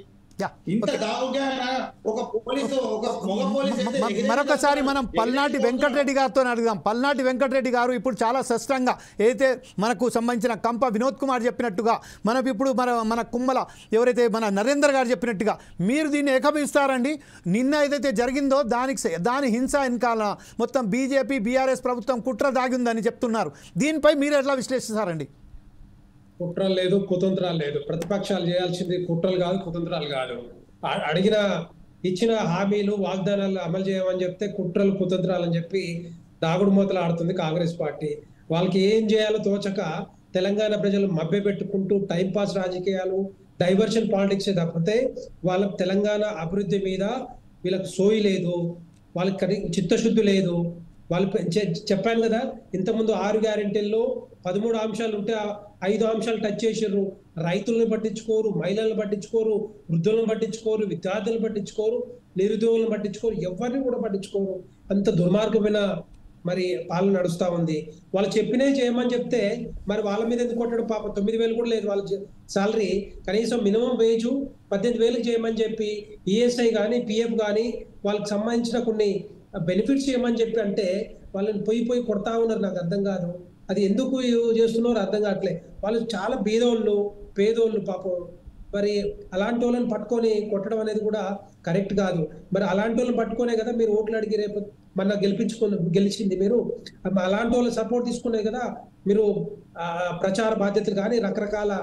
ఇంత దారుణంగా ఒక పోలీసు మరొకసారి మనం పల్నాటి వెంకటరెడ్డి గారితో అడుగుదాం. పల్నాటి వెంకటరెడ్డి గారు ఇప్పుడు చాలా స్పష్టంగా ఏదైతే మనకు సంబంధించిన కంప వినోద్ కుమార్ చెప్పినట్టుగా మనకు ఇప్పుడు మన కుమ్మల ఎవరైతే మన నరేందర్ గారు చెప్పినట్టుగా మీరు దీన్ని ఏకీభవిస్తారండి? నిన్న ఏదైతే జరిగిందో దాని హింస వెనకాల మొత్తం బీజేపీ బీఆర్ఎస్ ప్రభుత్వం కుట్ర దాగిందని చెప్తున్నారు. దీనిపై మీరు ఎట్లా విశ్లేషిస్తారండి? కుట్రలు లేదు, కుతంత్రాలు లేదు. ప్రతిపక్షాలు చేయాల్సింది కుట్రలు కాదు, కుతంత్రాలు కాదు. ఇచ్చిన హామీలు వాగ్దానాలు అమలు చేయమని చెప్తే కుట్రలు కుతంత్రాలు అని చెప్పి దాగుడు మూతలు ఆడుతుంది కాంగ్రెస్ పార్టీ. వాళ్ళకి ఏం చేయాలో తోచక తెలంగాణ ప్రజలు మభ్యపెట్టుకుంటూ టైంపాస్ రాజకీయాలు, డైవర్షన్ పాలిటిక్స్ తప్పితే వాళ్ళ తెలంగాణ అభివృద్ధి మీద వీళ్ళకి సోయి లేదు, వాళ్ళకి చిత్తశుద్ధి లేదు. వాళ్ళు చెప్పాను కదా, ఇంతకుముందు 6 గ్యారెంటీల్లో 13 అంశాలు ఉంటే 5 అంశాలు టచ్ చేసారు. రైతులను పట్టించుకోరు, మహిళలను పట్టించుకోరు, వృద్ధులను పట్టించుకోరు, విద్యార్థులను పట్టించుకోరు, నిరుద్యోగులను పట్టించుకోరు, ఎవరిని కూడా పట్టించుకోరు. అంత దుర్మార్గమైన మరి పాలన నడుస్తా ఉంది. వాళ్ళు చెప్పినవి చేయమని చెప్తే మరి వాళ్ళ మీద ఎందుకు కొట్టాడు? పాప 9,000 కూడా లేదు వాళ్ళ సాలరీ. కనీసం మినిమం వేజ్ 18,000 చేయమని చెప్పి ఈఎస్ఐ కానీ పిఎఫ్ కానీ వాళ్ళకి సంబంధించిన కొన్ని బెనిఫిట్స్ ఏమని చెప్పి అంటే వాళ్ళని పోయి కొడతా ఉన్నారు. నాకు అర్థం కాదు, అది ఎందుకు చేస్తున్నారో అర్థం కావట్లే. వాళ్ళు చాలా పేదోళ్ళు పాపం. మరి అలాంటి వాళ్ళని పట్టుకొని కొట్టడం అనేది కూడా కరెక్ట్ కాదు. మరి అలాంటి వాళ్ళని పట్టుకునే కదా మీరు ఓట్లు అడిగి రేపు మన గెలిచింది. మీరు అలాంటి వాళ్ళ సపోర్ట్ తీసుకునే కదా మీరు ప్రచార బాధ్యతలు కానీ రకరకాల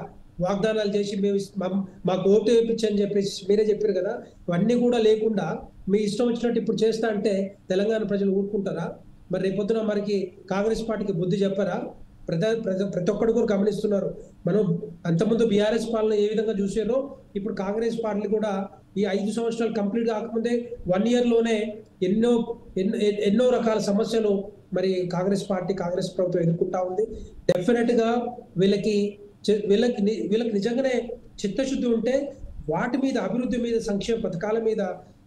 వాగ్దానాలు చేసి మేము మాకు ఓటు వేయించని చెప్పేసి మీరే చెప్పారు కదా. ఇవన్నీ కూడా లేకుండా మీ ఇష్టం వచ్చినట్టు ఇప్పుడు చేస్తా అంటే తెలంగాణ ప్రజలు ఊరుకుంటారా? మరి రేపొద్దున మనకి కాంగ్రెస్ పార్టీకి బుద్ధి చెప్పారా? ప్రతి ఒక్కరు కూడా గమనిస్తున్నారు. మనం అంతకుముందు బీఆర్ఎస్ పాలన ఏ విధంగా చూసారో ఇప్పుడు కాంగ్రెస్ పార్టీ కూడా ఈ 5 సంవత్సరాలు కంప్లీట్ కాకముందే 1 year లోనే ఎన్నో రకాల సమస్యలు మరి కాంగ్రెస్ ప్రభుత్వం ఎదుర్కొంటా ఉంది. డెఫినెట్ గా వీళ్ళకి నిజంగానే చిత్తశుద్ధి ఉంటే వాటి మీద, అభివృద్ధి మీద, సంక్షేమ పథకాల మీద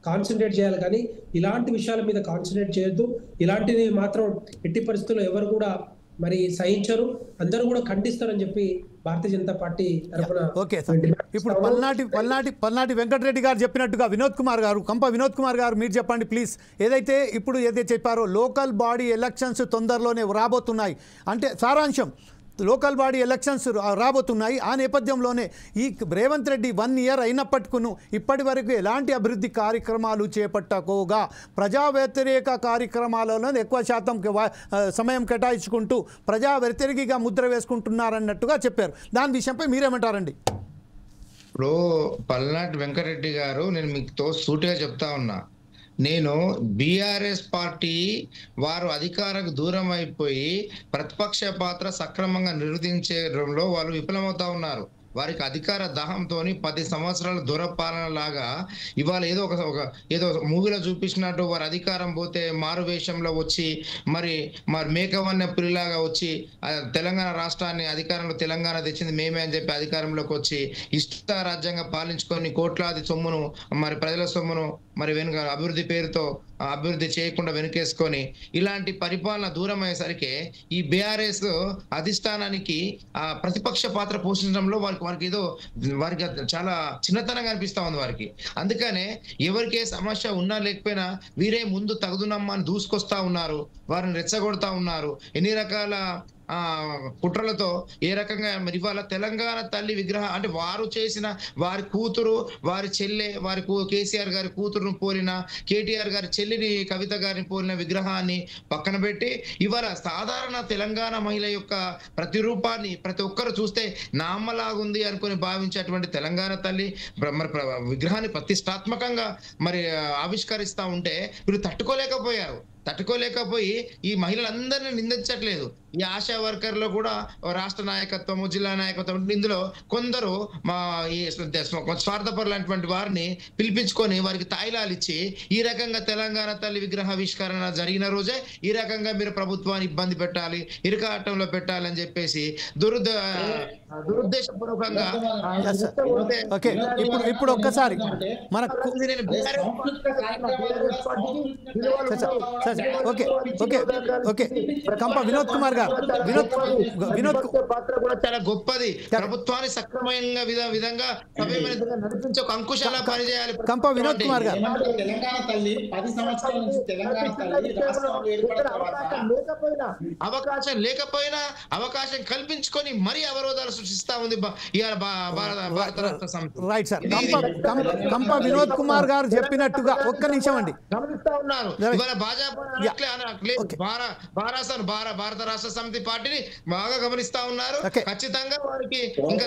కాన్సన్ట్రేట్ చేయాలి, కానీ ఇలాంటి విషయాల మీద కాన్సన్ట్రేట్ చేయొద్దు. ఇలాంటివి మాత్రం ఎట్టి పరిస్థితుల్లో ఎవరు కూడా మరి సహించరు, అందరూ కూడా ఖండిస్తారని చెప్పి భారతీయ జనతా పార్టీ తరఫున. ఓకే సార్, ఇప్పుడు పల్నాటి వెంకటరెడ్డి గారు చెప్పినట్టుగా కంప వినోద్ కుమార్ గారు మీరు చెప్పండి ప్లీజ్. ఏదైతే చెప్పారో లోకల్ బాడీ ఎలక్షన్స్ తొందరలోనే రాబోతున్నాయి అంటే సారాంశం, లోకల్ బాడీ ఎలక్షన్స్ రాబోతున్నాయి. ఆ నేపథ్యంలోనే ఈ రేవంత్ రెడ్డి 1 year అయినప్పటికీ ఇప్పటి వరకు ఎలాంటి అభివృద్ధి కార్యక్రమాలు చేపట్టకోగా ప్రజా వ్యతిరేక కార్యక్రమాలలో ఎక్కువ శాతం సమయం కేటాయించుకుంటూ ప్రజా వ్యతిరేకిగా ముద్ర వేసుకుంటున్నారన్నట్టుగా చెప్పారు. దాని విషయంపై మీరేమంటారండి? ఇప్పుడు పల్నాటి వెంకటరెడ్డి గారు, నేను మీకు సూటిగా చెప్తా ఉన్నా, నేను బీఆర్ఎస్ పార్టీ వారు అధికారకు దూరం అయిపోయి ప్రతిపక్ష పాత్ర సక్రమంగా నిర్వహించడంలో వాళ్ళు విఫలమవుతా ఉన్నారు. వారికి అధికార దాహంతో 10 సంవత్సరాల దురపాలన లాగా ఇవాళ ఏదో మూవీలో చూపించినట్టు వారు అధికారం పోతే మారు వేషంలో వచ్చి మరి మేకవన్న పులిలాగా వచ్చి తెలంగాణ రాష్ట్రాన్ని అధికారంలో తెలంగాణ తెచ్చింది మేమే అని చెప్పి అధికారంలోకి వచ్చి ఇష్ట రాజ్యంగా పాలించుకొని కోట్లాది సొమ్మును మరి ప్రజల సొమ్మును మరి వెనుక అభివృద్ధి పేరుతో అభివృద్ధి చేయకుండా వెనుకేసుకొని ఇలాంటి పరిపాలన దూరం అయ్యేసరికి ఈ బీఆర్ఎస్ అధిష్టానానికి ఆ ప్రతిపక్ష పాత్ర పోషించడంలో వారికి చాలా చిన్నతనంగా అనిపిస్తా ఉంది వారికి. అందుకనే ఎవరికే సమస్య ఉన్నా లేకపోయినా వీరే ముందు తగుదునమ్మా అని దూసుకొస్తా ఉన్నారు, వారిని రెచ్చగొడతా ఉన్నారు. ఎన్ని రకాల కుట్రలతో ఏ రకంగా మరి ఇవాళ తెలంగాణ తల్లి విగ్రహం అంటే వారు చేసిన వారి కూతురు, వారి చెల్లె, వారి కేసీఆర్ గారి కూతురును పోలిన, కేటీఆర్ గారి చెల్లిని కవిత గారిని పోలిన విగ్రహాన్ని పక్కన పెట్టి ఇవాళ సాధారణ తెలంగాణ మహిళ యొక్క ప్రతిరూపాన్ని ప్రతి ఒక్కరు చూస్తే నామ్మలాగుంది అనుకుని భావించేటువంటి తెలంగాణ తల్లి మరి విగ్రహాన్ని ప్రతిష్టాత్మకంగా మరి ఆవిష్కరిస్తా ఉంటే వీళ్ళు తట్టుకోలేకపోయి ఈ మహిళలందరినీ నిందించట్లేదు. ఈ ఆశా వర్కర్లు కూడా రాష్ట్ర నాయకత్వము, జిల్లా నాయకత్వం, ఇందులో కొందరు స్వార్థపరులైనటువంటి వారిని పిలిపించుకొని వారికి తాయిలాలు ఇచ్చి ఈ రకంగా తెలంగాణ తల్లి విగ్రహావిష్కరణ జరిగిన రోజే ఈ రకంగా మీరు ప్రభుత్వాన్ని ఇబ్బంది పెట్టాలి, ఇరుకాటంలో పెట్టాలి అని చెప్పేసి దురుద్దేశపూర్వకంగా ఇప్పుడు ఒక్కసారి మన కంప వినోద్ కుమార్ గారు, వినోద్ పాత్ర కూడా చాలా గొప్పది. ప్రభుత్వాన్ని సక్రమంగా విధంగా నడిపించే ఒక అంకుశంగా పనిచేయాలి. కంప వినోద్ కుమార్ గారు, తెలంగాణ తల్లి 10 సంవత్సరాల నుంచి తెలంగాణ తల్లి అవకాశం లేకపోయినా అవకాశం కల్పించుకొని మరీ అవరోధాలు సృష్టిస్తా ఉంది భారత రాష్ట్ర సమితి. రైట్ సార్, కంప వినోద్ కుమార్ గారు చెప్పినట్టుగా ఒక్క నిమిషం అండి గమనిస్తా ఉన్నారు. ఇవాళ భాజపా భారత రాష్ట్ర సమితి పార్టీని బాగా గమనిస్తా ఉన్నారు. ఖచ్చితంగా వారికి ఇంకా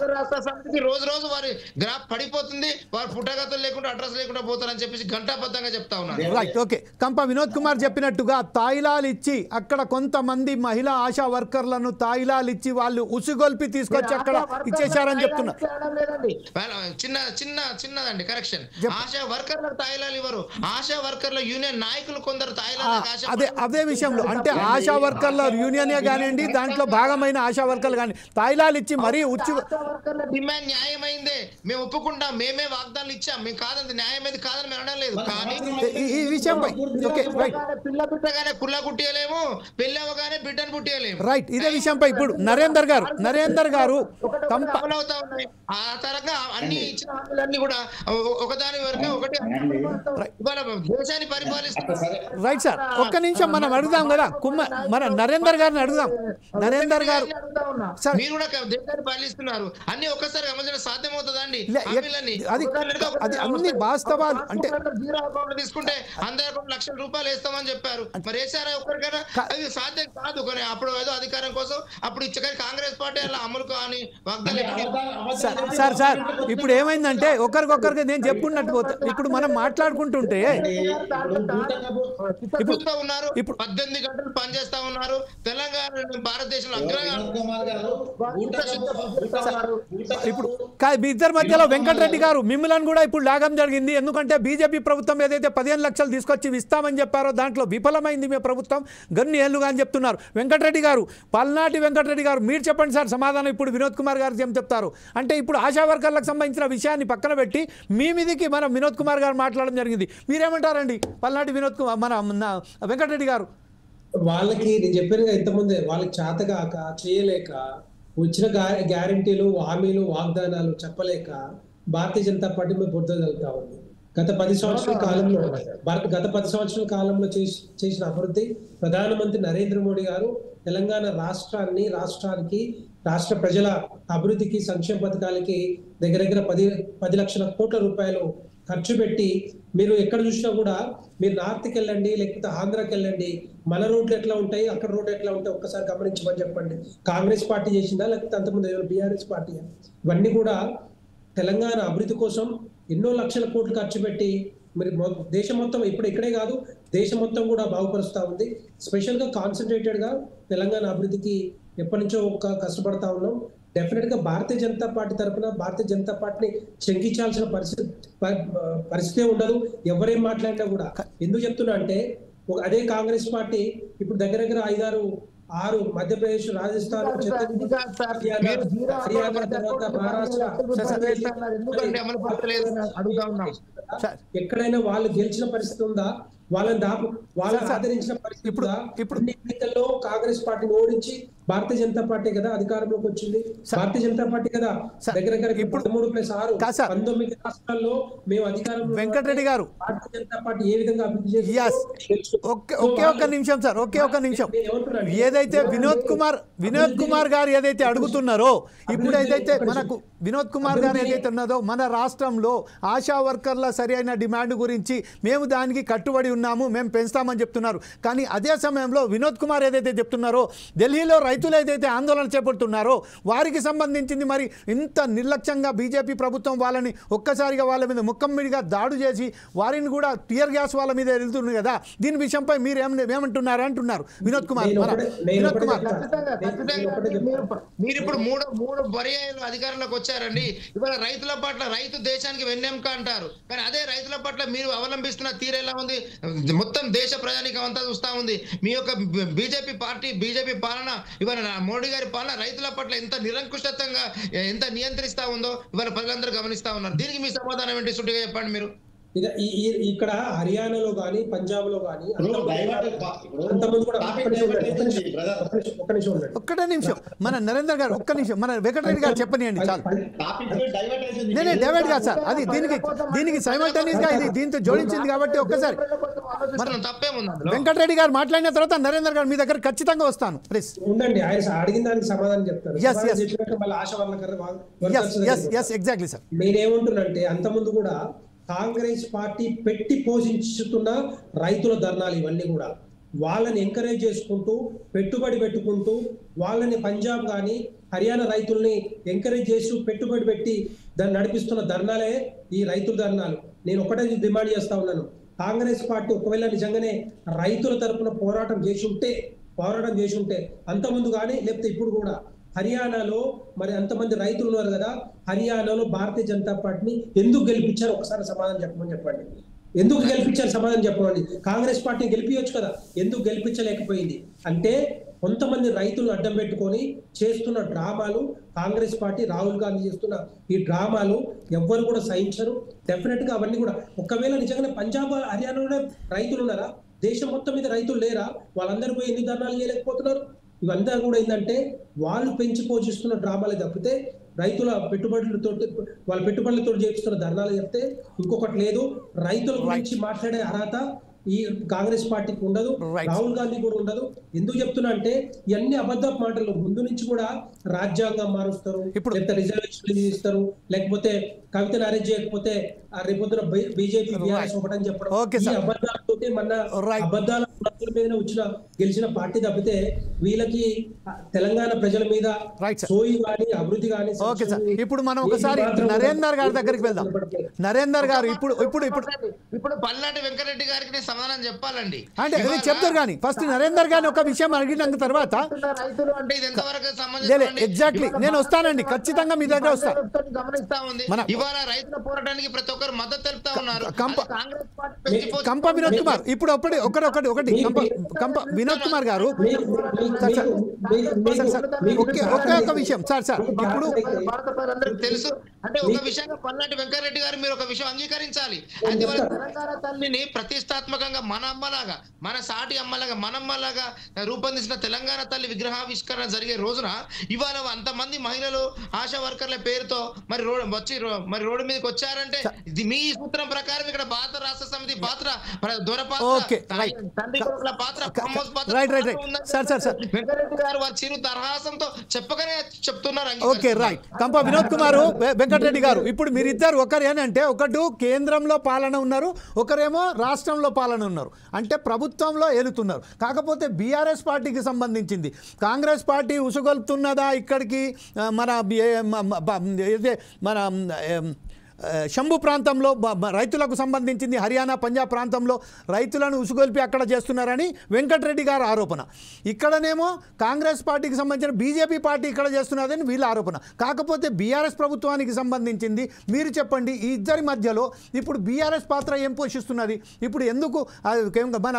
రాష్ట్ర సమితికి రోజు వారి గ్రాఫ్ పడిపోతుంది, వారు పుట్టగతులు లేకుండా అడ్రస్ లేకుండా పోతారని చెప్పేసి ఘంటాబద్ధంగా చెప్తా ఉన్నారు. Right, okay. కంప వినోద్ కుమార్ చెప్పినట్టుగా తాయిలాలు ఇచ్చి అక్కడ కొంతమంది మహిళా ఆశా వర్కర్లను తాయిలాలు ఇచ్చి వాళ్ళు ఉసుగొల్పి తీసుకొచ్చి అక్కడ ఇచ్చేశారని చెప్తున్నారు. చిన్నదండి కరెక్షన్. ఆశా వర్కర్లకు తాయిలాలు ఇవ్వరు, ఆశా వర్కర్ల యూనియన్ నాయకులు కొందరు తాయిలాలు అదే విషయంలో అంటే ఆశా వర్కర్ల యూనియనే కానివ్వండి, దాంట్లో భాగమైన ఆశా వర్కర్లు కానీ తాయిలాలు ఇచ్చి మరీ డిమాండ్ న్యాయమైందే, మేము ఒప్పుకుంటాం, మేమే వాగ్దానాలు ఇచ్చాం, మేము కాదండి న్యాయమైంది కాదని మేము అనడం లేదు. కానీ ఈ విషయంపై పిల్ల పుట్టగానే కుళ్ళ కుట్టియలేము, పెళ్లి అవ్వగానే బిడ్డను పుట్టియలేము. రైట్, ఇదే విషయంపై ఇప్పుడు నరేందర్ గారు అమలవుతా ఉన్నాయి. ఆ తరంగా అన్ని ఇచ్చిన హామీలన్నీ కూడా ఒకదాని వరకు ఒకటి దేశాన్ని పరిపాలిస్తారు. రైట్ సార్, ఒక్క నిమిషం మనం అడుగుదాం కదా, మన నరేందర్ గారిని అడుగుదాం. నరేందర్ గారు మీరు కూడా దేశాన్ని పాలిస్తున్నారు, అన్ని ఒక్కసారి అమలు సాధ్యమవుతుందండి? అది అన్ని వాస్తవాలు అంటే జీరో అకౌంట్ తీసుకుంటే 100 లక్షల రూపాయలు వేస్తామని చెప్పారు, మరి వేసారా ఒక్కరికైనా? అది సాధ్యం కాదు. కానీ అప్పుడు ఏదో అధికారం కోసం అప్పుడు కానీ కాంగ్రెస్ పార్టీ అలా అమలు కానీ వాగ్దానం సార్ ఇప్పుడు ఏమైందంటే ఒకరికొకరికి నేను చెప్పుకున్నట్టు పోతా. ఇప్పుడు మనం మాట్లాడుకుంటుంటే ఉన్నారు, ఇప్పుడు 18 గంటలు పనిచేస్తా ఉన్నారు. తెలంగాణ భారతదేశంలో ఇప్పుడు మీ ఇద్దరి మధ్యలో వెంకటరెడ్డి గారు మిమ్మల్ని కూడా ఇప్పుడు లాగం జరిగింది. ఎందుకంటే బీజేపీ ప్రభుత్వం ఏదైతే 15 లక్షలు తీసుకొచ్చి ఇస్తామని చెప్పారో దాంట్లో విఫలమైంది మీ ప్రభుత్వం గన్ని ఏళ్ళుగా అని చెప్తున్నారు. వెంకటరెడ్డి గారు, పల్నాటి వెంకటరెడ్డి గారు, మీరు చెప్పండి సార్ సమాధానం. ఇప్పుడు వినోద్ కుమార్ గారు ఏం చెప్తారు అంటే ఇప్పుడు ఆశా వర్కర్లకు సంబంధించిన విషయాన్ని పక్కన పెట్టి మీ మీదికి మన వినోద్ కుమార్ గారు మాట్లాడడం జరిగింది. మీరేమంటారండి పల్నాటి వినోద్ కుమార్ మన వెంకటరెడ్డి గారు? వాళ్ళకి నేను చెప్పాను ఇంతకుముందే, వాళ్ళకి చేతగాక చేయలేక వచ్చిన గ్యారంటీలు హామీలు వాగ్దానాలు చెప్పలేక భారతీయ జనతా పార్టీ మీద బుద్ధ జరుగుతా ఉంది. గత 10 సంవత్సరాల కాలంలో చేసిన అభివృద్ధి ప్రధానమంత్రి నరేంద్ర మోడీ గారు తెలంగాణ రాష్ట్రానికి రాష్ట్ర ప్రజల అభివృద్ధికి సంక్షేమ పథకాలకి దగ్గర 10 లక్షల కోట్ల రూపాయలు ఖర్చు పెట్టి, మీరు ఎక్కడ చూసినా కూడా మీరు నార్త్కి వెళ్ళండి లేకపోతే ఆంధ్రాకి వెళ్ళండి, మన రోడ్లు ఎట్లా ఉంటాయి అక్కడ రోడ్లు ఎట్లా ఉంటాయి ఒక్కసారి గమనించమని చెప్పండి. కాంగ్రెస్ పార్టీ చేసిందా లేకపోతే అంతకుముందు బీఆర్ఎస్ పార్టీ? ఇవన్నీ కూడా తెలంగాణ అభివృద్ధి కోసం ఎన్నో లక్షల కోట్లు ఖర్చు పెట్టి మరి దేశం మొత్తం ఇక్కడే కాదు దేశం మొత్తం కూడా బాగుపరుస్తూ ఉంది. స్పెషల్గా కాన్సన్ట్రేటెడ్గా తెలంగాణ అభివృద్ధికి ఎప్పటి నుంచో కష్టపడతా ఉన్నాం. డెఫినెట్ గా భారతీయ జనతా పార్టీ తరఫున భారతీయ జనతా పార్టీని శంకించాల్సిన పరిస్థితే ఉండదు. ఎవరేం మాట్లాడినా కూడా. ఎందుకు చెప్తున్నా అంటే అదే కాంగ్రెస్ పార్టీ ఇప్పుడు దగ్గర 5-6 మధ్యప్రదేశ్, రాజస్థాన్, హర్యానా తర్వాత మహారాష్ట్ర ఎక్కడైనా వాళ్ళు గెలిచిన పరిస్థితి ఉందా? వాళ్ళని ఆదరించిన పరిస్థితి ఇప్పుడు ఎన్నికల్లో కాంగ్రెస్ పార్టీని ఓడించి భారతీయ జనతా పార్టీ కదా అధికారంలోకి వచ్చింది. భారతీయ జనతా పార్టీ కదా దగ్గర 13+6 19 రాష్ట్రాల్లో మేము అధికారంలో. వెంకటరెడ్డి గారు, భారతీయ జనతా పార్టీ ఏ విధంగా అభివృద్ధి చేసి ఒకే ఒక్క నిమిషం సార్, ఒకే ఒక్క నిమిషం. ఏదైతే వినోద్ కుమార్ గారు ఏదైతే అడుగుతున్నారో, ఇప్పుడు ఏదైతే మనకు వినోద్ కుమార్ గారు ఏదైతే ఉన్నదో మన రాష్ట్రంలో ఆశా వర్కర్ల సరైన డిమాండ్ గురించి మేము దానికి కట్టుబడి ఉన్నాము, మేము పెంచుతామని చెప్తున్నారు. కానీ అదే సమయంలో వినోద్ కుమార్ ఏదైతే చెప్తున్నారో ఢిల్లీలో రైతులు ఏదైతే ఆందోళన చేపడుతున్నారో వారికి సంబంధించింది మరి ఇంత నిర్లక్ష్యంగా బీజేపీ ప్రభుత్వం వాళ్ళని ఒక్కసారిగా వాళ్ళ మీద ముఖమ్మిడిగా దాడు చేసి వారిని కూడా టియర్ గ్యాస్ వాళ్ళ మీద వెళ్తుంది కదా. దీని విషయంపై మీరు ఏమంటున్నారు అంటున్నారు వినోద్ కుమార్. మీరు ఇప్పుడు మూడు పర్యాయాలు అధికారంలోకి వచ్చారండి. ఇవాళ రైతుల పట్ల రైతు దేశానికి వెన్నెముక అంటారు, కానీ అదే రైతుల పట్ల మీరు అవలంబిస్తున్న తీరు ఎలా ఉంది? మొత్తం దేశ ప్రజానికం అంతా చూస్తా ఉంది. మీ యొక్క బీజేపీ పాలన ఇవాళ మోడీ గారి పాలన రైతుల పట్ల ఎంత నిరంకుశంగా ఎంత నియంత్రిస్తా ఉందో ఇవాళ ప్రజలందరూ గమనిస్తా ఉన్నారు. దీనికి మీ సమాధానం ఏంటి? సుట్టిగా చెప్పండి మీరు. ఇక్కడ హర్యానాలో కానీ పంజాబ్ లో కానీ ఒక్కటే నిమిషం మన నరేంద్ర గారు, ఒక్క నిమిషం మన వెంకటరెడ్డి గారు చెప్పనియండి చాలు. నేనే డైవర్ట్ కాదు సార్, అది దీనికి సైమల్టేనియస్ గా ఇది దీంతో జోడించింది కాబట్టి ఒక్కసారి వెంకటరెడ్డి గారు మాట్లాడిన తర్వాత నరేంద్ర గారు మీ దగ్గర ఖచ్చితంగా వస్తాను. ప్లీజ్ ఉండండి, ఆయన అడిగిన దానికి సమాధానం చెప్తారు. Exactly sir. నేనేమంటున్నంటే అంతకుముందు కూడా కాంగ్రెస్ పార్టీ పెట్టి పోషించుతున్న రైతుల ధర్నాలు ఇవన్నీ కూడా వాళ్ళని ఎంకరేజ్ చేసుకుంటూ పెట్టుబడి పెట్టుకుంటూ వాళ్ళని పంజాబ్ కానీ హర్యానా రైతుల్ని ఎంకరేజ్ చేస్తూ పెట్టుబడి పెట్టి దాన్ని నడిపిస్తున్న ధర్నాలే ఈ రైతుల ధర్నాలు. నేను ఒకటే డిమాండ్ చేస్తా ఉన్నాను, కాంగ్రెస్ పార్టీ ఒకవేళ నిజంగానే రైతుల తరపున పోరాటం చేసి ఉంటే అంతకుముందు కానీ లేకపోతే ఇప్పుడు కూడా హర్యానాలో మరి అంతమంది రైతులు ఉన్నారు కదా, హర్యానాలో భారతీయ జనతా పార్టీని ఎందుకు గెలిపించారు ఒకసారి సమాధానం చెప్పండి. ఎందుకు గెలిపించారు సమాధానం చెప్పండి. కాంగ్రెస్ పార్టీని గెలిపించవచ్చు కదా, ఎందుకు గెలిపించలేకపోయింది అంటే కొంతమంది రైతులను అడ్డం పెట్టుకొని చేస్తున్న డ్రామాలు, కాంగ్రెస్ పార్టీ రాహుల్ గాంధీ చేస్తున్న ఈ డ్రామాలు ఎవ్వరు కూడా సహించరు. డెఫినెట్ గా అవన్నీ కూడా ఒకవేళ నిజంగానే పంజాబ్ హర్యానాలోనే రైతులు ఉన్నారా, దేశం మొత్తం మీద రైతులు లేరా? వాళ్ళందరూ పోయి ఎన్ని ధర్నాలు చేయలేకపోతున్నారు? ఇవంతా కూడా ఏంటంటే వాళ్ళు పెంచి పోషిస్తున్న డ్రామాలు తప్పితే రైతుల పెట్టుబడులతో చేపిస్తున్న ధర్నాలు చెప్తే ఇంకొకటి లేదు. రైతుల గురించి మాట్లాడే అర్హత ఈ కాంగ్రెస్ పార్టీకి ఉండదు, రాహుల్ గాంధీ కూడా ఉండదు. ఎందుకు చెప్తున్నా అంటే ఇవన్నీ అబద్ధపు మాటలు. ముందు నుంచి కూడా రాజ్యాంగం మారుస్తారు, లేకపోతే రిజర్వేషన్ ఇస్తారు, లేకపోతే కవితను అరెస్ట్ చేయకపోతే రేపొద్దున బీజేపీ ఒకటని చెప్పడం, ఈ అబద్ధాలతో మన అబద్ధాల ఆస్తుల మీద గెలిచిన పార్టీ తప్పితే వీళ్ళకి తెలంగాణ ప్రజల మీద సోయి కానీ అభివృద్ధి కానీ. ఓకే సార్, ఇప్పుడు మనం ఒకసారి నరేందర్ గారి దగ్గరికి వెళ్దాం. నరేందర్ గారు ఇప్పుడు ఇప్పుడు ఇప్పుడు ఇప్పుడు పల్నాటి వెంకరెడ్డి గారికి నేను సమాధానం చెప్పాలండి. అంటే చెప్తారు కానీ ఫస్ట్ నరేందర్ గారిని ఒక విషయం అడిగిన తర్వాత రైతులు అంటే ఇది ఎంతవరకు సంబంధించి ఎగ్జాక్ట్లీ నేను వస్తానండి, ఖచ్చితంగా మీ దగ్గర వస్తా. గమనిస్తా ఉంది ఇవాళ రైతుల పోరాటానికి ప్రతి ఒక్కరు మద్దతు తెలుపుతా ఉన్నారు. కంప వినోద్ కుమార్ ఇప్పుడు ఒకటి కంప వినోద్ కుమార్ గారు ఒక విషయం సార్ ఇప్పుడు తెలుసు అంటే ఒక విషయంగా పల్నాటి వెంకరెడ్డి గారు మీరు ఒక విషయం అంగీకరించాలి. అయితే వాళ్ళ తెలంగాణ తల్లిని ప్రతిష్టాత్మకంగా మన అమ్మలాగా మన సాటి అమ్మలాగా మనమ్మలాగా రూపొందించిన తెలంగాణ తల్లి విగ్రహావిష్కరణ జరిగే రోజున ఇవాళ అంతమంది మహిళలు ఆశా వర్కర్ల పేరుతో మరి రోడ్డు మీదకి వచ్చారంటే ఇది మీ సూత్రం ప్రకారం ఇక్కడ భారత రాష్ట్ర సమితి పాత్ర వెంకరెడ్డి గారు వారి చిరు తరహాసంతో చెప్పగానే చెప్తున్నారు. Okay right. కంప వినోద్ కుమార్ వెంకటరెడ్డి గారు ఇప్పుడు మీరిద్దరు ఒకరు ఏంటంటే ఒకటి కేంద్రంలో పాలన ఉన్నారు, ఒకరేమో రాష్ట్రంలో పాలన ఉన్నారు, అంటే ప్రభుత్వంలో ఏలుతున్నారు. కాకపోతే బీఆర్ఎస్ పార్టీకి సంబంధించింది కాంగ్రెస్ పార్టీ ఉసుగొల్తున్నదా ఇక్కడికి మన శంభు ప్రాంతంలో రైతులకు సంబంధించింది హర్యానా పంజాబ్ ప్రాంతంలో రైతులను ఉసుగొల్పి అక్కడ చేస్తున్నారని వెంకటరెడ్డి గారు ఆరోపణ. ఇక్కడనేమో కాంగ్రెస్ పార్టీకి సంబంధించిన బీజేపీ పార్టీ ఇక్కడ చేస్తున్నదని వీళ్ళ ఆరోపణ. కాకపోతే బీఆర్ఎస్ ప్రభుత్వానికి సంబంధించింది మీరు చెప్పండి, ఈ ఇద్దరి మధ్యలో ఇప్పుడు బీఆర్ఎస్ పాత్ర ఏం పోషిస్తున్నది? ఇప్పుడు ఎందుకు మన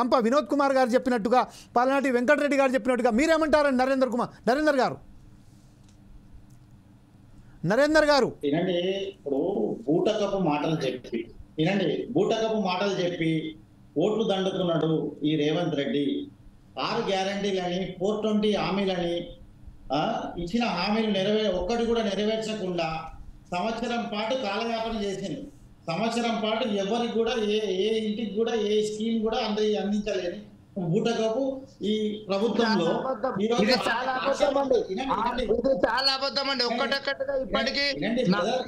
కంప వినోద్ కుమార్ గారు చెప్పినట్టుగా పల్నాటి వెంకటరెడ్డి గారు చెప్పినట్టుగా మీరేమంటారండి నరేందర్ గారు వినండి. ఇప్పుడు బూటకపు మాటలు చెప్పి ఓట్లు దండుకున్నాడు ఈ రేవంత్ రెడ్డి. 6 గ్యారంటీలని 420 హామీలని ఇచ్చిన హామీలు ఒక్కటి కూడా నెరవేర్చకుండా సంవత్సరం పాటు కాలయాపన చేసింది. సంవత్సరం పాటు ఎవరికి కూడా ఏ ఇంటికి కూడా ఏ స్కీమ్ కూడా అందించలేని బూటకపు ఈ ప్రభుత్వంలో చాలా అబద్ధం అండి. ఒక్కటొక్కటిగా ఇప్పటికీ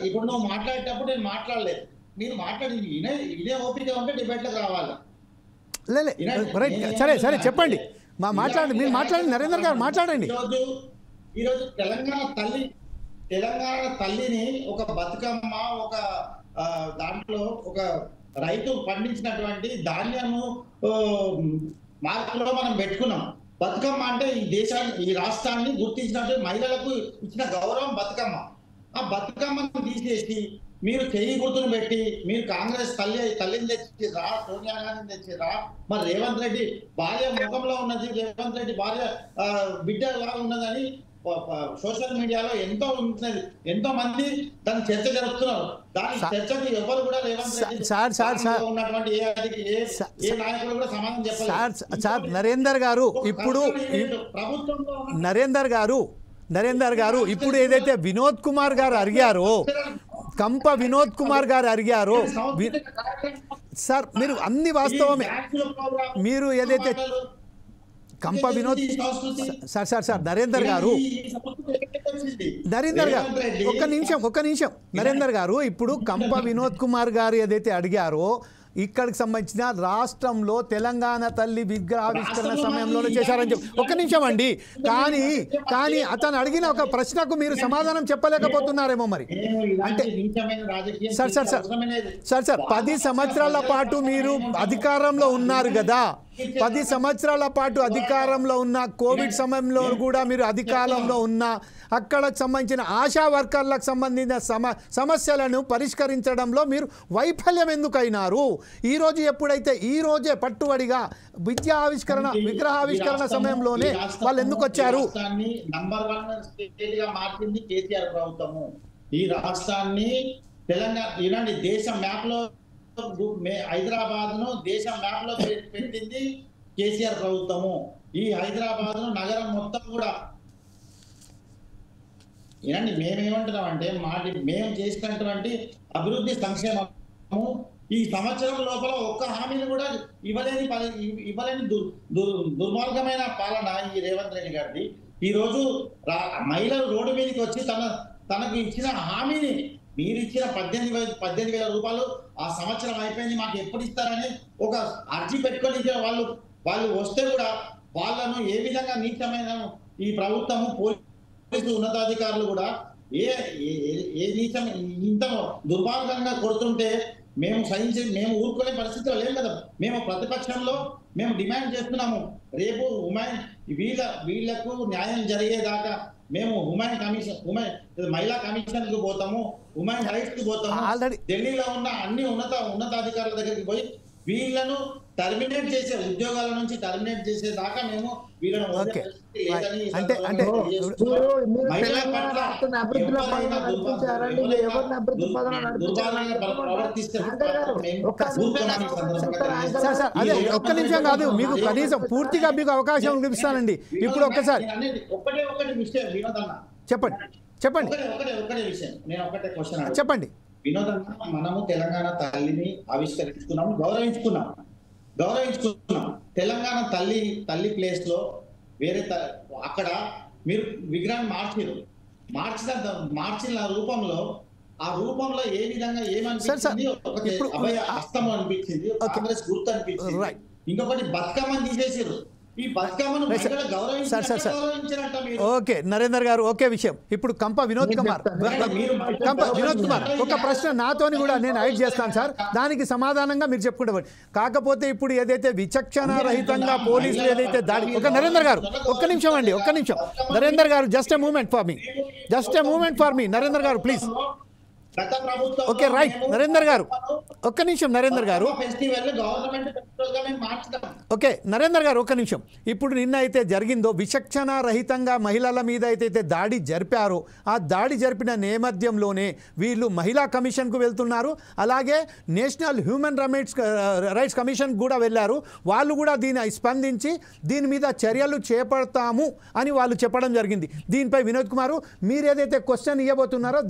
ఇప్పుడు నువ్వు మాట్లాడేటప్పుడు నేను మాట్లాడలేదు, మీరు మాట్లాడి ఇదే ఓపిక ఉంటే డిబేట్ లకు రావాలి. సరే చెప్పండి, మీరు మాట్లాడండి, నరేందర్ గారు మాట్లాడండి. ఈరోజు తెలంగాణ తల్లిని ఒక బతుకమ్మ ఒక దాంట్లో ఒక రైతు పండించినటువంటి ధాన్యము మార్కులో మనం పెట్టుకున్నాం. బతుకమ్మ అంటే ఈ రాష్ట్రాన్ని గుర్తించినట్టు మహిళలకు ఇచ్చిన గౌరవం బతుకమ్మ. ఆ బతుకమ్మను తీసేసి మీరు చెయ్యి గుర్తును పెట్టి మీరు కాంగ్రెస్ తల్లిని తెచ్చిరా, సోనియా గాంధీని తెచ్చిరా, మరి రేవంత్ రెడ్డి భార్య ముఖంలో ఉన్నది, రేవంత్ రెడ్డి భార్య బిడ్డ లాగా ఉన్నదని సోషల్ మీడియాలో ఎంతో మంది దాని చర్చ జరుపుతున్నారు. దాని చర్చకి ఎవరు కూడా రేవంత్ రెడ్డి ఉన్నటువంటి ఏ నాయకులు కూడా సమాధానం చెప్పారు. సార్ నరేందర్ గారు ఇప్పుడు ప్రభుత్వంలో నరేందర్ గారు ఇప్పుడు ఏదైతే వినోద్ కుమార్ గారు అడిగారో కంప వినోద్ కుమార్ గారు అడిగారో సార్ మీరు అన్ని వాస్తవమే. మీరు ఏదైతే కంప వినోద్ సార్ నరేందర్ గారు ఒక్క నిమిషం నరేందర్ గారు ఇప్పుడు కంప వినోద్ కుమార్ గారు ఏదైతే అడిగారో ఇక్కడికి సంబంధించిన రాష్ట్రంలో తెలంగాణ తల్లి విగ్రహావిష్కరణ సమయంలోనే చేశారని చెప్పి ఒక్క నిమిషం అండి. కానీ అతను అడిగిన ఒక ప్రశ్నకు మీరు సమాధానం చెప్పలేకపోతున్నారేమో మరి. అంటే సార్ 10 సంవత్సరాల పాటు మీరు అధికారంలో ఉన్నారు కదా, 10 సంవత్సరాల పాటు అధికారంలో ఉన్న కోవిడ్ సమయంలో కూడా మీరు అధికారంలో ఉన్న అక్కడకు సంబంధించిన ఆశా వర్కర్లకు సంబంధించిన సమస్యలను పరిష్కరించడంలో మీరు వైఫల్యం ఎందుకైనారు? ఈరోజు ఎప్పుడైతే ఈరోజే పట్టుబడిగా విగ్రహావిష్కరణ సమయంలోనే వాళ్ళు ఎందుకు వచ్చారు? నంబర్ 1 స్టేట్ గా మార్చింది కేసీఆర్ ప్రభుత్వము. ఈ రాష్ట్రాన్ని తెలంగాణ దేశం మ్యాప్ లో హైదరాబాద్ ను దేశం మ్యాప్ లో పెట్టింది కేసీఆర్ ప్రభుత్వము. ఈ హైదరాబాద్ ను నగరం మొత్తం కూడా ఇలాంటి మేమేమంటున్నాం అంటే మేము చేసినటువంటి అభివృద్ధి సంక్షేమము ఈ సంవత్సరం లోపల ఒక్క హామీని కూడా ఇవ్వలేని దుర్మార్గమైన పాలన ఈ రేవంత్ రెడ్డి గారిది. ఈ రోజు మహిళలు రోడ్డు మీదకి వచ్చి తనకు ఇచ్చిన హామీని మీరు ఇచ్చిన 18,000 రూపాయలు ఆ సంవత్సరం అయిపోయింది మాకు ఎప్పుడు ఇస్తారని ఒక అర్జీ పెట్టుకొని వాళ్ళు వస్తే కూడా వాళ్ళను ఏ విధంగా నీచమైన ఈ ప్రభుత్వము పోలీసు ఉన్నతాధికారులు కూడా ఏ నీచం ఇంత దుర్మార్గంగా కొడుతుంటే మేము మేము ఊరుకునే పరిస్థితిలో లేం కదా. మేము ప్రతిపక్షంలో మేము డిమాండ్ చేస్తున్నాము, రేపు వీళ్లకు న్యాయం జరిగేదాకా మేము మహిళా కమిషన్ కు పోతాము, ఉమెన్ రైట్స్ కు పోతాము. ఢిల్లీలో ఉన్న అన్ని ఉన్నతాధికారుల దగ్గరికి పోయి వీళ్ళను టర్మినేట్ చేసే ఉద్యోగాల నుంచి టర్మినేట్ చేసేదాకా మేము వీళ్ళను ఒక్క నిమిషం కాదు, మీకు కనీసం పూర్తిగా మీకు అవకాశం చూపిస్తానండి. ఇప్పుడు ఒక్కసారి ఒకటే విషయం వినోదన్న, చెప్పండి ఒకటే విషయం, నేను ఒకటే క్వశ్చన్ చెప్పండి. వినోదన్న, మనము తెలంగాణ తల్లిని ఆవిష్కరించుకున్నాము, గౌరవించుకున్నాం. తెలంగాణ తల్లి ప్లేస్ లో వేరే అక్కడ మీరు విగ్రహాన్ని మార్చిన రూపంలో ఆ రూపంలో ఏ విధంగా ఏమనిపించింది? ఒకటి అభయ హస్తం అనిపించింది, కాంగ్రెస్ గుర్తు అనిపించింది, ఇంకొకటి బతుకమ్మని తీసేసారు. ఈ బతుకమ్మను ఓకే నరేందర్ గారు, ఒకే విషయం. ఇప్పుడు కంప వినోద్ కుమార్ ఒక ప్రశ్న నాతోని కూడా నేను యాడ్ చేస్తాను సార్, దానికి సమాధానంగా మీరు చెప్పుకుంటే. కాకపోతే ఇప్పుడు ఏదైతే విచక్షణ రహితంగా పోలీసులు ఏదైతే దాడి, ఒక నరేందర్ గారు ఒక్క నిమిషం అండి, ఒక్క నిమిషం Narender garu, just a moment for me Narender garu please. Okay right Narender గారు, ఒక్క నిమిషం నరేందర్ గారు. ఓకే నరేందర్ గారు ఒక్క నిమిషం. ఇప్పుడు నిన్న అయితే జరిగిందో విచక్షణ రహితంగా మహిళల మీద అయితే దాడి జరిపారో, ఆ దాడి జరిపిన నేపథ్యంలోనే వీళ్ళు మహిళా కమిషన్కు వెళ్తున్నారు, అలాగే నేషనల్ హ్యూమన్ రైట్స్ కమిషన్ కూడా వెళ్ళారు. వాళ్ళు కూడా దీన్ని స్పందించి దీని మీద చర్యలు చేపడతాము అని వాళ్ళు చెప్పడం జరిగింది. దీనిపై వినోద్ కుమార్ మీరు ఏదైతే క్వశ్చన్ ఇవ్వబోతున్నారో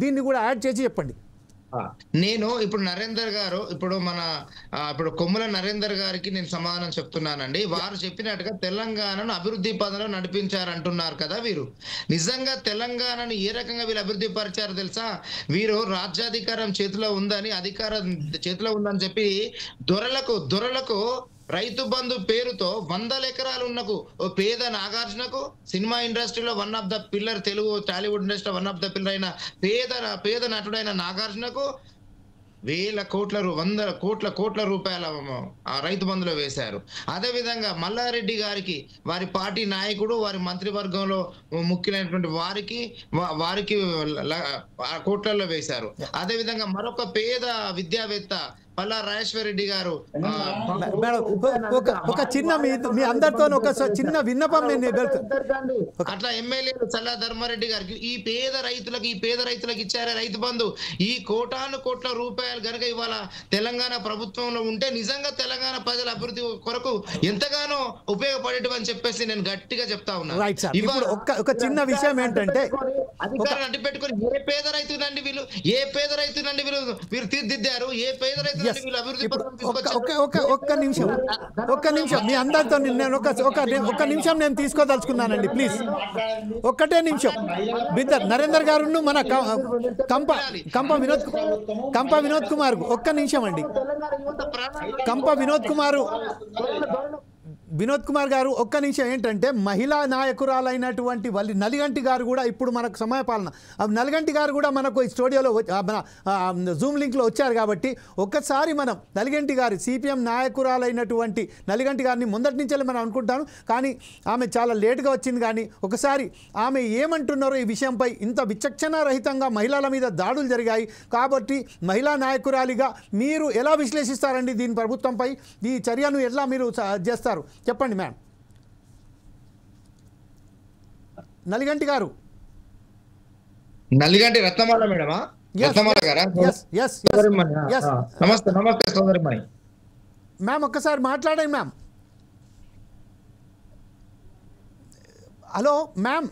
దీన్ని కూడా యాడ్ చేసి చెప్పండి. నేను ఇప్పుడు నరేందర్ గారు ఇప్పుడు కొమ్ముల నరేందర్ గారికి నేను సమాధానం చెప్తున్నానండి. వారు చెప్పినట్టుగా తెలంగాణను అభివృద్ధి పదంలో నడిపించారంటున్నారు కదా. వీరు నిజంగా తెలంగాణను ఏ రకంగా వీళ్ళు అభివృద్ధి పరిచారో తెలుసా? వీరు రాజ్యాధికారం చేతిలో ఉందని, అధికారం చేతిలో ఉందని చెప్పి దొరలకు రైతు బంధు పేరుతో 100 ఎకరాలు ఉన్నకు ఓ పేద నాగార్జునకు, సినిమా ఇండస్ట్రీలో one of the pillar, Telugu Tollywood industry one of the pillar అయిన పేద నటుడైన నాగార్జునకు 100 కోట్ల రూపాయల రైతు బంధులో వేశారు. అదే విధంగా మల్లారెడ్డి గారికి, వారి పార్టీ నాయకుడు, వారి మంత్రివర్గంలో ముఖ్యమైనటువంటి వారికి కోట్లలో వేశారు. అదే విధంగా మరొక పేద విద్యావేత్త పల్లా రాజేశ్వర రెడ్డి గారు, ఒక చిన్న మీ అందరితో ఒక చిన్న విన్నపం అట్లా ఎమ్మెల్యేలు చల్లా ధర్మారెడ్డి గారికి ఈ పేద రైతులకు ఇచ్చారే రైతు బంధు. ఈ కోట్ల రూపాయలు కనుక ఇవాళ తెలంగాణ ప్రభుత్వంలో ఉంటే నిజంగా తెలంగాణ ప్రజల అభివృద్ధి కొరకు ఎంతగానో ఉపయోగపడేటని చెప్పేసి నేను గట్టిగా చెప్తా ఉన్నాను. ఒక చిన్న విషయం ఏంటంటే, అధికారులు అడ్డు పెట్టుకుని ఏ పేద రైతునండి వీరు తీర్చిదిద్దారు, ఏ పేద రైతు ఒక్క నిమిషం మీ అందరితో నేను ఒక నిమిషం నేను తీసుకోదలుచుకున్నానండి ప్లీజ్, ఒక్కటే నిమిషం. నరేందర్ గారు మన కంప వినోద్ కుమార్ ఒక్క నిమిషం అండి. కంప వినోద్ కుమార్ గారు ఒక్క నిమిషం. ఏంటంటే మహిళా నాయకురాలైనటువంటి నలిగంటి గారు కూడా ఇప్పుడు మనకు సమయపాలన, నలిగంటి గారు కూడా మనకు ఈ స్టూడియోలో మన జూమ్ లింక్లో వచ్చారు కాబట్టి ఒక్కసారి మనం నలిగంటి గారి సిపిఎం నాయకురాలైనటువంటి నలిగంటి గారిని మొదటి నుంచే మనం అనుకుంటాను, కానీ ఆమె చాలా లేటుగా వచ్చింది. కానీ ఒకసారి ఆమె ఏమంటున్నారో ఈ విషయంపై, ఇంత విచక్షణారహితంగా మహిళల మీద దాడులు జరిగాయి కాబట్టి మహిళా నాయకురాలిగా మీరు ఎలా విశ్లేషిస్తారండి దీని ప్రభుత్వంపై? ఈ చర్యను ఎట్లా మీరు చేస్తారు చెప్పండి మ్యామ్. నలిగంటి గారు, నలిగంటి రత్నమాల మేడమా? రత్నమాల గారా? నమస్తే సోదరిమణి. మ్యామ్ ఒక్కసారి మాట్లాడండి మ్యామ్. హలో మ్యామ్,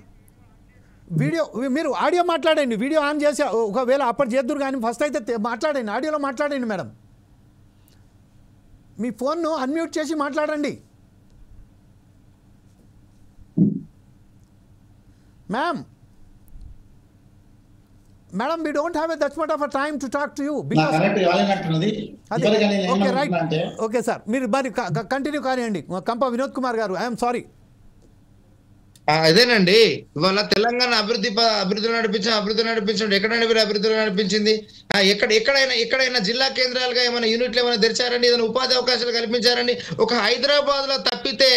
మీరు ఆడియో మాట్లాడండి, వీడియో ఆన్ చేసి ఒకవేళ అప్పుడు చేద్దరు, కానీ ఫస్ట్ అయితే మాట్లాడండి, ఆడియోలో మాట్లాడండి మేడం. మీ ఫోన్ను అన్మ్యూట్ చేసి మాట్లాడండి ma'am. Madam we don't have that much of a time to talk to you నా బికాస్ కరెక్ట్ కాలేనంటున్నది అదే ఇప్పటికీ నేను ఓకే రైట్ ఏమంటున్నా అంటే ఓకే సార్ మీరు మరి కంటిన్యూ కానివ్వండి కంప వినోద్ కుమార్ గారు ఐఎమ్ సారీ. అదేనండి, ఇవాళ తెలంగాణ అభివృద్ధి నడిపించండి. ఎక్కడైనా మీరు అభివృద్ధిలో నడిపించింది? ఎక్కడైనా జిల్లా కేంద్రాలుగా ఏమైనా యూనిట్లు ఏమైనా తెరిచారండి? ఏదైనా ఉపాధి అవకాశాలు కల్పించారండి? ఒక హైదరాబాద్ లో తప్పితే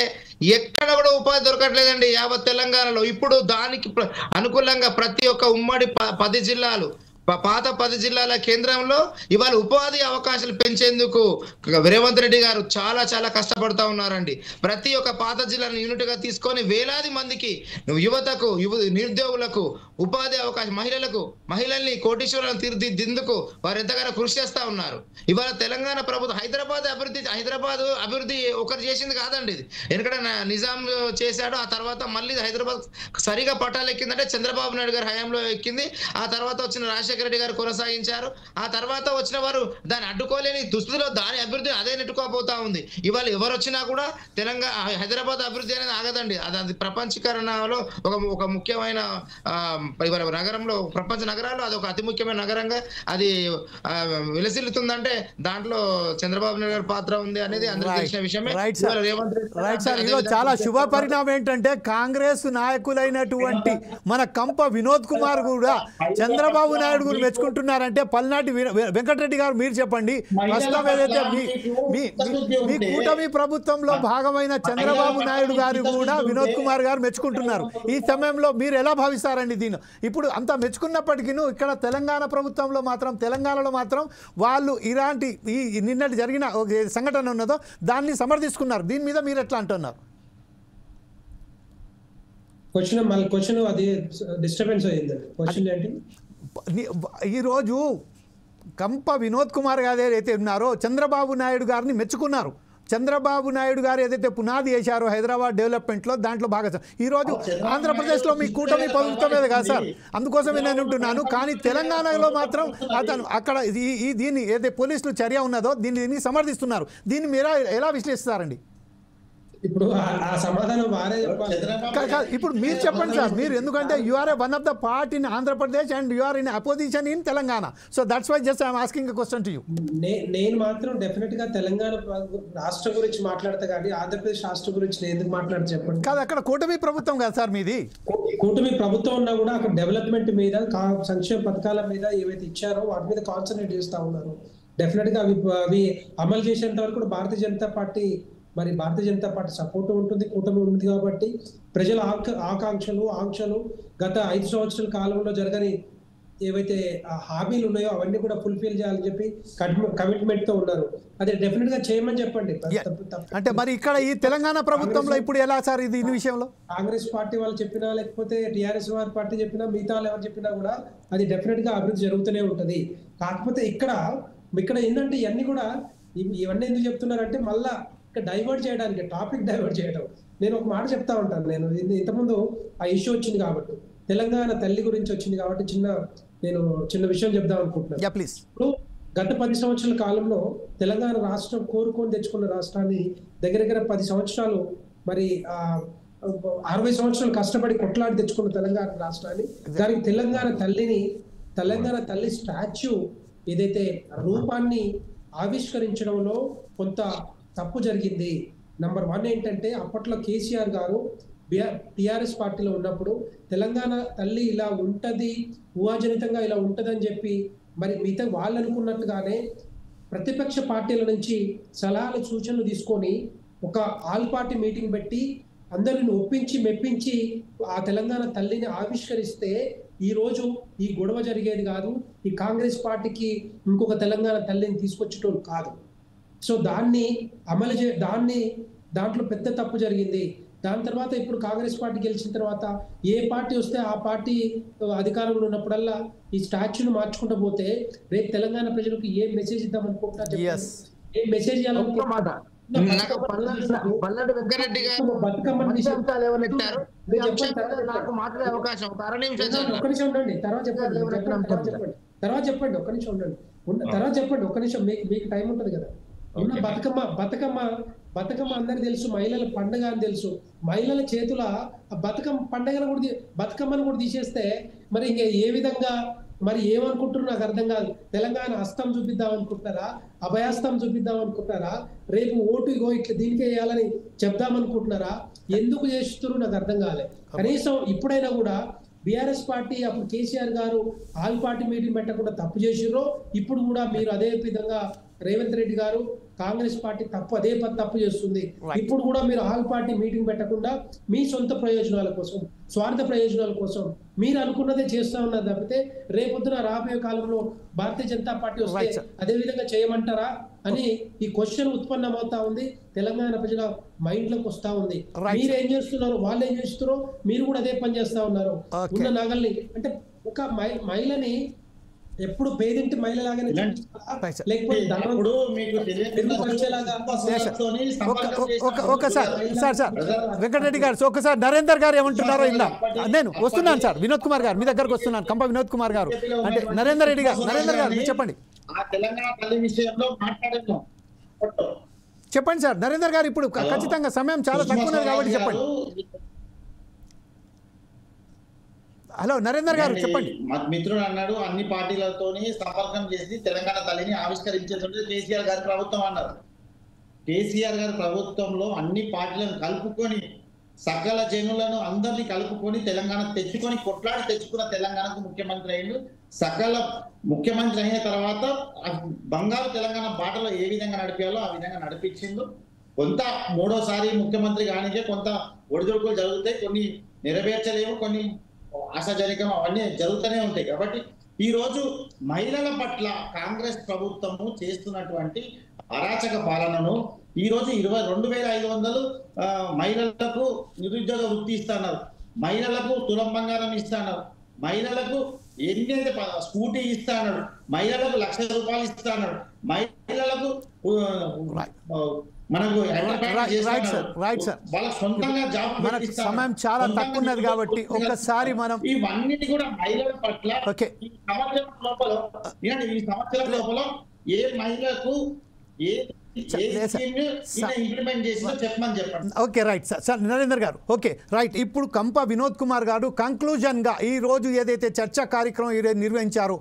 ఎక్కడ కూడా ఉపాధి దొరకట్లేదండి యావత్ తెలంగాణలో. ఇప్పుడు దానికి అనుకూలంగా ప్రతి ఒక్క ఉమ్మడి 10 జిల్లాలు, పాత 10 జిల్లాల కేంద్రంలో ఇవాళ ఉపాధి అవకాశాలు పెంచేందుకు రేవంత్ రెడ్డి గారు చాలా చాలా కష్టపడతా ఉన్నారండి. ప్రతి ఒక్క పాత జిల్లాను యూనిట్ గా తీసుకొని వేలాది మందికి, యువతకు, నిరుద్యోగులకు ఉపాధి అవకాశం, మహిళల్ని కోటీశ్వరులను తీర్చిదిద్దేందుకు వారు ఎంతగానో కృషి చేస్తా ఉన్నారు. ఇవాళ తెలంగాణ ప్రభుత్వం హైదరాబాద్ అభివృద్ధి ఒకరు చేసింది కాదండి. ఇది ఎందుకంటే నిజాం చేశాడు, ఆ తర్వాత మళ్ళీ హైదరాబాద్ సరిగా పట్టాలు ఎక్కిందంటే చంద్రబాబు నాయుడు గారి హయాంలో ఎక్కింది. ఆ తర్వాత వచ్చిన రాజశేఖర రెడ్డి గారు కొనసాగించారు. ఆ తర్వాత వచ్చిన వారు దాన్ని అడ్డుకోలేని దుస్థితిలో దాని అభివృద్ధి అదే నెట్టుకోపోతా ఉంది. ఇవాళ ఎవరు వచ్చినా కూడా తెలంగాణ హైదరాబాద్ అభివృద్ధి అనేది ఆగదండి. అది ప్రపంచీకరణలో ఒక ముఖ్యమైన ఇవాళ నగరంలో, ప్రపంచ నగరాల్లో అది ఒక అతి ముఖ్యమైన నగరంగా అది విలసిల్లుతుందంటే దాంట్లో చంద్రబాబు నాయుడు గారి పాత్ర ఉంది అనేది అందరికీ తెలిసిన విషయమే. రైట్ సార్, ఈరోజు చాలా శుభ పరిణామం ఏంటంటే కాంగ్రెస్ నాయకులైనటువంటి మన కంప వినోద్ కుమార్ కూడా చంద్రబాబు నాయుడు గురించి మెచ్చుకుంటున్నారంటే పల్నాటి వెంకటరెడ్డి గారు మీరు చెప్పండి. ప్రస్తుతం ఏదైతే మీ కూటమి ప్రభుత్వంలో భాగమైన చంద్రబాబు నాయుడు గారు కూడా వినోద్ కుమార్ గారు మెచ్చుకుంటున్నారు. ఈ సమయంలో మీరు ఎలా భావిస్తారండి దీన్ని? ఇప్పుడు అంత మెచ్చుకున్నప్పటికీ ఇక్కడ తెలంగాణ ప్రభుత్వంలో మాత్రం, తెలంగాణలో మాత్రం వాళ్ళు ఇలాంటి ఈ నిన్నటి జరిగిన సంఘటన ఉన్నదో దాన్ని సమర్థిస్తున్నారు. దీని మీద మీరు ఎట్లా అంటున్నారు? క్వశ్చన్ అది డిస్టర్బెన్స్ అయ్యింది. క్వశ్చన్ ఏంటి? ఈరోజు కంప వినోద్ కుమార్ గారు ఏదైతే ఉన్నారో చంద్రబాబు నాయుడు గారిని మెచ్చుకున్నారు. చంద్రబాబు నాయుడు గారు ఏదైతే పునాది వేశారో హైదరాబాద్ డెవలప్మెంట్లో దాంట్లో భాగం. ఈరోజు ఆంధ్రప్రదేశ్లో మీ కూటమి ప్రభుత్వం మీద కాదు సార్, అందుకోసమే నేను ఉంటున్నాను. కానీ తెలంగాణలో మాత్రం అతను అక్కడ దీన్ని ఏదైతే పోలీసులు చర్య ఉన్నదో దీన్ని సమర్థిస్తున్నారు. దీన్ని మీరు ఎలా విశ్లేషిస్తారండి? ఇప్పుడు ఆ సమాధానం వారే చెప్పాలి. ఇప్పుడు మీరు చెప్పండి సార్, మీరు ఎందుకంటే you are one of the part in Andhra Pradesh and you are in opposition in Telangana. So that's why just I'm asking a question to you. నేను మాత్రం డెఫినెట్ గా తెలంగాణ రాష్ట్రం గురించి మాట్లాడతా కానీ ఆంధ్రప్రదేశ్ రాష్ట్రం గురించి నేను ఎందుకు మాట్లాడి చెప్పండి. కాదు, అక్కడ కూటమి ప్రభుత్వం కదా సార్ మీది. కూటమి ప్రభుత్వం ఉన్నా కూడా అక్కడ డెవలప్మెంట్ మీద, సంక్షేమ పథకాల మీద ఏవైతే ఇచ్చారో వాటి మీద కాన్సన్ట్రేట్ చేస్తా ఉన్నారు. డెఫినెట్ గా అవి అమలు చేసేంత వరకు కూడా భారతీయ జనతా పార్టీ సపోర్ట్ ఉంటుంది, కూటమి ఉంటుంది. కాబట్టి ప్రజల ఆకాంక్షలు గత 5 సంవత్సరాల కాలంలో జరగని ఏవైతే హామీలు ఉన్నాయో అవన్నీ కూడా ఫుల్ఫిల్ చేయాలని చెప్పి కమిట్మెంట్ తో ఉన్నారు. అదే డెఫినెట్ గా చేయమని చెప్పండి. అంటే మరి ఇక్కడ ఈ తెలంగాణ ప్రభుత్వంలో ఇప్పుడు ఎలా సార్ ఇది విషయంలో కాంగ్రెస్ పార్టీ వాళ్ళు చెప్పినా, లేకపోతే టిఆర్ఎస్ వారి పార్టీ చెప్పినా, మిగతా వాళ్ళు ఎవరు చెప్పినా కూడా అది డెఫినెట్ గా అభివృద్ధి జరుగుతూనే ఉంటది. కాకపోతే ఇక్కడ ఏంటంటే ఇవన్నీ కూడా ఇవన్నీ ఎందుకు చెప్తున్నారంటే మళ్ళా ఇక్కడ డైవర్ట్ చేయడానికి, టాపిక్ డైవర్ట్ చేయడం. నేను ఒక మాట చెప్తా ఉంటాను. నేను ఇంతకుముందు ఆ ఇష్యూ వచ్చింది కాబట్టి, తెలంగాణ తల్లి గురించి వచ్చింది కాబట్టి చిన్న విషయం చెప్దాం అనుకుంటున్నాను. ఇప్పుడు గత 10 సంవత్సరాల కాలంలో తెలంగాణ రాష్ట్రం కోరుకొని తెచ్చుకున్న రాష్ట్రాన్ని దగ్గర 10 సంవత్సరాలు మరి 60 సంవత్సరాలు కష్టపడి కొట్లాడి తెచ్చుకున్న తెలంగాణ రాష్ట్రాన్ని, దానికి తెలంగాణ తల్లి స్టాచ్యూ ఏదైతే రూపాన్ని ఆవిష్కరించడంలో కొంత తప్పు జరిగింది. నంబర్ 1 ఏంటంటే అప్పట్లో కేసీఆర్ గారు టిఆర్ఎస్ పార్టీలో ఉన్నప్పుడు తెలంగాణ తల్లి ఇలా ఉంటది, ఊహాజనితంగా ఇలా ఉంటదని చెప్పి మరి మిగతా వాళ్ళు అనుకున్నట్టుగానే ప్రతిపక్ష పార్టీల నుంచి సలహాలు సూచనలు తీసుకొని ఒక ఆల్ పార్టీ మీటింగ్ పెట్టి అందరిని ఒప్పించి మెప్పించి ఆ తెలంగాణ తల్లిని ఆవిష్కరిస్తే ఈ రోజు ఈ గొడవ జరిగేది కాదు. ఈ కాంగ్రెస్ పార్టీకి ఇంకొక తెలంగాణ తల్లిని తీసుకొచ్చేటోళ్ళు కాదు. సో దాన్ని దాంట్లో పెద్ద తప్పు జరిగింది. దాని తర్వాత ఇప్పుడు కాంగ్రెస్ పార్టీ గెలిచిన తర్వాత ఏ పార్టీ వస్తే ఆ పార్టీ అధికారంలో ఉన్నప్పుడల్లా ఈ స్టాచ్యూను మార్చుకుంటూ పోతే రేపు తెలంగాణ ప్రజలకు ఏ మెసేజ్ ఇద్దాం అనుకుంటున్నారు? ఏ మెసేజ్ ఇవ్వాలనుకుంటున్నా? తర్వాత చెప్పండి. ఒక్క నిమిషం మీకు టైం ఉంటుంది కదా. బతుకమ్మ అందరికి తెలుసు, మహిళల పండుగ అని తెలుసు. మహిళల చేతుల బతుకమ్మను కూడా తీసేస్తే మరి ఇంకా ఏ విధంగా మరి ఏమనుకుంటున్నారు నాకు అర్థం కాదు. తెలంగాణ హస్తం చూపిద్దాం అనుకుంటున్నారా, అభయాస్తం చూపిద్దాం అనుకుంటున్నారా, రేపు ఓటు ఇగో ఇట్లా దీనికే వేయాలని చెప్దాం అనుకుంటున్నారా, ఎందుకు చేస్తున్నారు నాకు అర్థం కాలే. కనీసం ఇప్పుడైనా కూడా బీఆర్ఎస్ పార్టీ అప్పుడు కేసీఆర్ గారు ఆల్ పార్టీ మీటింగ్ పెట్టకుండా తప్పు చేసిర్రో, ఇప్పుడు కూడా మీరు అదే విధంగా రేవంత్ రెడ్డి గారు కాంగ్రెస్ పార్టీ అదే తప్పు చేస్తుంది. ఇప్పుడు కూడా మీరు ఆల్ పార్టీ మీటింగ్ పెట్టకుండా మీ సొంత ప్రయోజనాల కోసం, స్వార్థ ప్రయోజనాల కోసం మీరు అనుకున్నదే చేస్తా ఉన్నారు తప్పితే రేపొద్దున రాబోయే కాలంలో భారతీయ జనతా పార్టీ వస్తే అదే విధంగా చేయమంటారా అని ఈ క్వశ్చన్ ఉత్పన్నమవుతా ఉంది. తెలంగాణ ప్రజల మైండ్ లోకి వస్తా ఉంది. మీరు ఏం చేస్తున్నారు, వాళ్ళు ఏం చేస్తున్నారో మీరు కూడా అదే పని చేస్తా ఉన్నారు. ఉన్న నగల్ని అంటే ఒక మహిళని ఎప్పుడు పేదింటి మహిళలాగానే లేకపోతే వెంకటరెడ్డి గారు ఒకసారి నరేందర్ గారు ఏమంటున్నారో ఇలా నేను వస్తున్నాను సార్. వినోద్ కుమార్ గారు మీ దగ్గరకు వస్తున్నాను. కంప వినోద్ కుమార్ గారు అంటే నరేందర్ గారు చెప్పండి చెప్పండి సార్. నరేందర్ గారు ఇప్పుడు ఖచ్చితంగా సమయం చాలా తక్కువ ఉన్నది కాబట్టి చెప్పండి. హలో నరేందర్ గారు చెప్పండి. మిత్రుడు అన్నాడు అన్ని పార్టీలతోని సంపర్కం చేసి తెలంగాణ తల్లిని ఆవిష్కరించేది కేసీఆర్ గారి ప్రభుత్వం అన్నారు. కేసీఆర్ గారి ప్రభుత్వంలో అన్ని పార్టీలను కలుపుకొని సకల జనులను అందరినీ కలుపుకొని తెలంగాణ తెచ్చుకొని కొట్లాడి తెచ్చుకున్న తెలంగాణకు ముఖ్యమంత్రి అయ్యిండు. సకల ముఖ్యమంత్రి అయిన తర్వాత బంగారు తెలంగాణ బాటలో ఏ విధంగా నడిపాలో ఆ విధంగా నడిపించిండు. కొంత మూడోసారి ముఖ్యమంత్రి కానికే కొంత ఒడిదుడుకులు జరుగుతాయి, కొన్ని నెరవేర్చలేము, కొన్ని ఆశాజనకం అవన్నీ జరుగుతూనే ఉంటాయి. కాబట్టి ఈ రోజు మహిళల పట్ల కాంగ్రెస్ ప్రభుత్వము చేస్తున్నటువంటి అరాచక పాలనను ఈ రోజు 22,500 మహిళలకు నిరుద్యోగ వృత్తి ఇస్తున్నారు, మహిళలకు తులం బంగారం ఇస్తున్నారు, మహిళలకు ఎన్నైతే స్కూటీ ఇస్తున్నారు, మహిళలకు ₹1,00,000 ఇస్తున్నారు, మహిళలకు మనకు వాళ్ళ సొంతంగా జాబ్ సమయం చాలా తక్కువ ఉన్నది కాబట్టి ఒక్కసారి మనం ఇవన్నిటి కూడా మహిళల పట్ల ఈ సంవత్సరం లోపల ఏ మహిళకు ఏ ఓకే రైట్ సార్ నరేందర్ గారు. Okay right. ఇప్పుడు కంప వినోద్ కుమార్ గారు కంక్లూజన్గా ఈ రోజు ఏదైతే చర్చా కార్యక్రమం నిర్వహించారో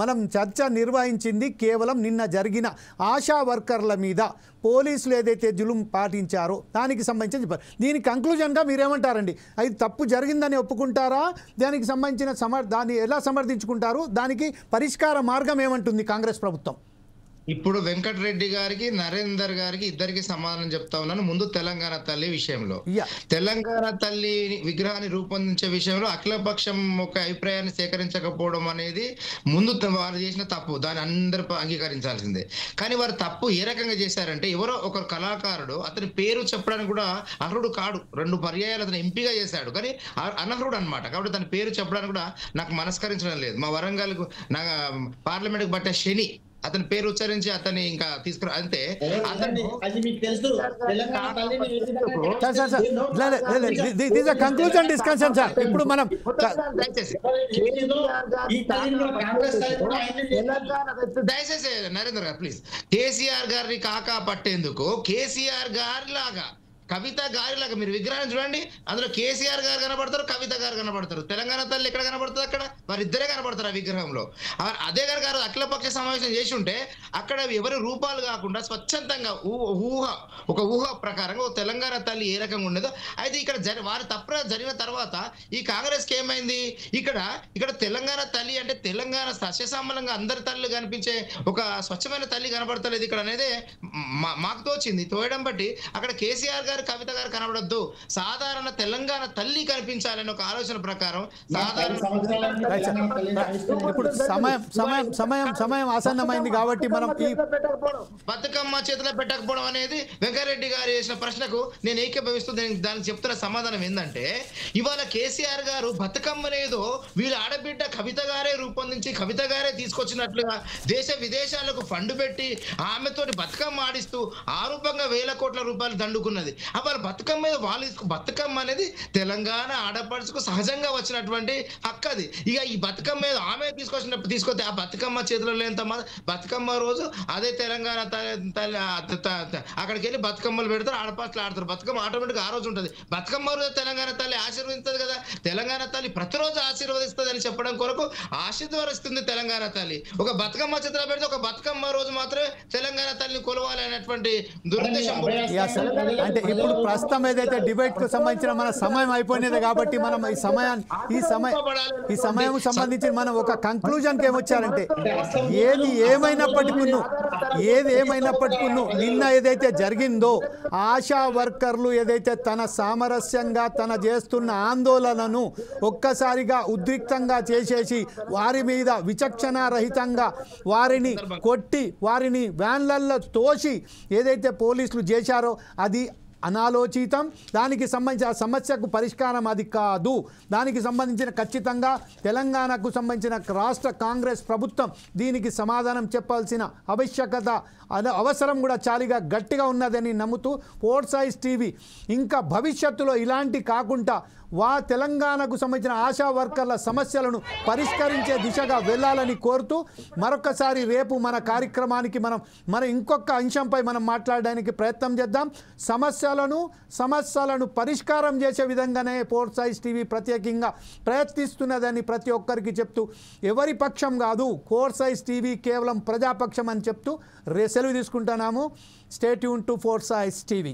మనం చర్చ నిర్వహించింది కేవలం నిన్న జరిగిన ఆశా వర్కర్ల మీద పోలీసులు ఏదైతే జులుం పాటించారో దానికి సంబంధించి చెప్పారు. దీనికి కంక్లూజన్గా మీరేమంటారండి? అది తప్పు జరిగిందని ఒప్పుకుంటారా? దానికి సంబంధించిన దాన్ని ఎలా సమర్థించుకుంటారు? దానికి పరిష్కార మార్గం ఏమంటుంది కాంగ్రెస్ ప్రభుత్వం? ఇప్పుడు వెంకటరెడ్డి గారికి నరేందర్ గారికి ఇద్దరికి సమాధానం చెప్తా ఉన్నాను. ముందు తెలంగాణ తల్లి విషయంలో, తెలంగాణ తల్లి విగ్రహాన్ని రూపొందించే విషయంలో అఖిలపక్షం ఒక అభిప్రాయాన్ని సేకరించకపోవడం అనేది ముందు వారు చేసిన తప్పు, దాన్ని అందరూ అంగీకరించాల్సిందే. కానీ వారు తప్పు ఏ రకంగా చేశారంటే, ఎవరో ఒక కళాకారుడు అతని పేరు చెప్పడానికి కూడా అర్హుడు కాడు, 2 పర్యాయాలు అతను ఎంపీగా చేశాడు కానీ అనర్హుడు అనమాట. కాబట్టి తన పేరు చెప్పడానికి కూడా నాకు మనస్కరించడం లేదు. మా వరంగల్ పార్లమెంట్కి బట్టే శని అతని పేరు ఉచ్చరించి అతన్ని ఇంకా తీసుకురా అంతే. ఇప్పుడు మనం దయచేసి నరేంద్ర గారు ప్లీజ్, కేసీఆర్ గారిని కాకా పట్టేందుకు కేసీఆర్ గారి లాగా కవిత గారిలాగా మీరు విగ్రహాన్ని చూడండి, అందులో కేసీఆర్ గారు కనబడతారు, కవిత గారు కనబడతారు. తెలంగాణ తల్లి ఎక్కడ కనబడుతుంది? అక్కడ వారిద్దరే కనబడతారు ఆ విగ్రహంలో. అదే గారు అఖిలపక్ష సమావేశం చేసి ఉంటే అక్కడ ఎవరి రూపాలు కాకుండా స్వచ్ఛందంగా ఒక ఊహ ప్రకారంగా ఒక తెలంగాణ తల్లి ఏ రకంగా ఉండేదో అయితే ఇక్కడ వారి తప్పు జరిగిన తర్వాత ఈ కాంగ్రెస్కి ఏమైంది? ఇక్కడ తెలంగాణ తల్లి అంటే తెలంగాణ సస్యశ్యామలంగా అందరి తల్లి కనిపించే ఒక స్వచ్ఛమైన తల్లి కనబడతలేదు ఇక్కడ అనేది మాకు తోచింది. తోయడం బట్టి అక్కడ కేసీఆర్ గారు కవిత గారు కనబడద్దు, సాధారణ తెలంగాణ తల్లి కనిపించాలని ఒక ఆలోచన ప్రకారం ఇప్పుడు సమయం ఆసన్నమైంది కాబట్టి మనం ఈ బతుకమ్మ చేతిలో పెట్టకపోవడం అనేది వెంకరెడ్డి గారు చేసిన ప్రశ్నకు నేను ఏకీభవిస్తూ దానికి చెప్తున్న సమాధానం ఏంటంటే, ఇవాళ కేసీఆర్ గారు బతుకమ్మనేదో వీళ్ళ ఆడబిడ్డ కవిత గారే రూపొందించి కవిత గారే తీసుకొచ్చినట్లుగా దేశ విదేశాలకు ఫండ్ పెట్టి ఆమెతోటి బతుకమ్మ ఆడిస్తూ ఆ రూపంగా ₹1,000 కోట్ల దండుకున్నది. వాళ్ళ బతుకమ్మ మీద బతుకమ్మ అనేది తెలంగాణ ఆడపడుచుకు సహజంగా వచ్చినటువంటి హక్కు అది. ఇక ఈ బతుకమ్మ మీద ఆమె తీసుకొస్తే ఆ బతుకమ్మ చేతిలో లేనంత బతుకమ్మ రోజు అదే తెలంగాణ అక్కడికి వెళ్ళి బతుకమ్మలు పెడతారు, ఆడపడుచులు ఆడతారు. బతుకమ్మ ఆటోమేటిక్ ఆ రోజు ఉంటుంది. బతుకమ్మ రోజు తెలంగాణ తల్లి ఆశీర్వదిస్తుంది కదా. తెలంగాణ తల్లి ప్రతిరోజు ఆశీర్వదిస్తుంది అని చెప్పడం కొరకు ఆశీర్వదిస్తుంది తెలంగాణ తల్లి. ఒక బతుకమ్మ చిత్రం పెడితే ఒక బతుకమ్మ రోజు మాత్రమే తెలంగాణ తల్లిని కొలవాలి అనేటువంటి దురుద్దేశం. అంటే ఇప్పుడు ప్రస్తుతం ఏదైతే డిబేట్ కు సంబంధించిన మన సమయం అయిపోయినది కాబట్టి మనం ఈ సమయం సంబంధించి మనం ఒక కంక్లూజన్ కి ఏమొచ్చారంటే ఏది ఏమైనప్పటికీ నిన్న ఏదైతే జరిగిందో ఆశా వర్కర్లు ఏదైతే తన సామరస్యంగా తన చేస్తున్న ఆందోళనను ఒక్కసారిగా ఉద్రిక్తంగా చేసేసి వారి మీద విచక్షణారహితంగా వారిని కొట్టి వారిని వ్యాన్లల్లో తోసి ఏదైతే పోలీసులు చేశారో అది అనాలోచితం. దానికి సంబంధించిన సమస్యకు పరిష్కారం అది కాదు. దానికి సంబంధించిన ఖచ్చితంగా తెలంగాణకు సంబంధించిన రాష్ట్ర కాంగ్రెస్ ప్రభుత్వం దీనికి సమాధానం చెప్పాల్సిన ఆవశ్యకత అవసరం కూడా చాలీగా గట్టిగా ఉన్నదని నమ్ముతూ ఫోర్ సైజ్ టీవీ ఇంకా భవిష్యత్తులో ఇలాంటి కాకుండా తెలంగాణకు సంబంధించిన ఆశా వర్కర్ల సమస్యలను పరిష్కరించే దిశగా వెళ్ళాలని కోరుతూ మరొకసారి రేపు మన కార్యక్రమానికి మన ఇంకొక అంశంపై మనం మాట్లాడడానికి ప్రయత్నం చేద్దాం. సమస్యలను పరిష్కారం చేసే విధంగానే ఫోర్ సైజ్ టీవీ ప్రత్యేకంగా ప్రయత్నిస్తున్నదని ప్రతి ఒక్కరికి చెప్తూ ఎవరి పక్షం కాదు ఫోర్ సైజ్ టీవీ కేవలం ప్రజాపక్షం అని చెప్తూ సెలవు తీసుకుంటున్నాము. Stay tune to four size TV.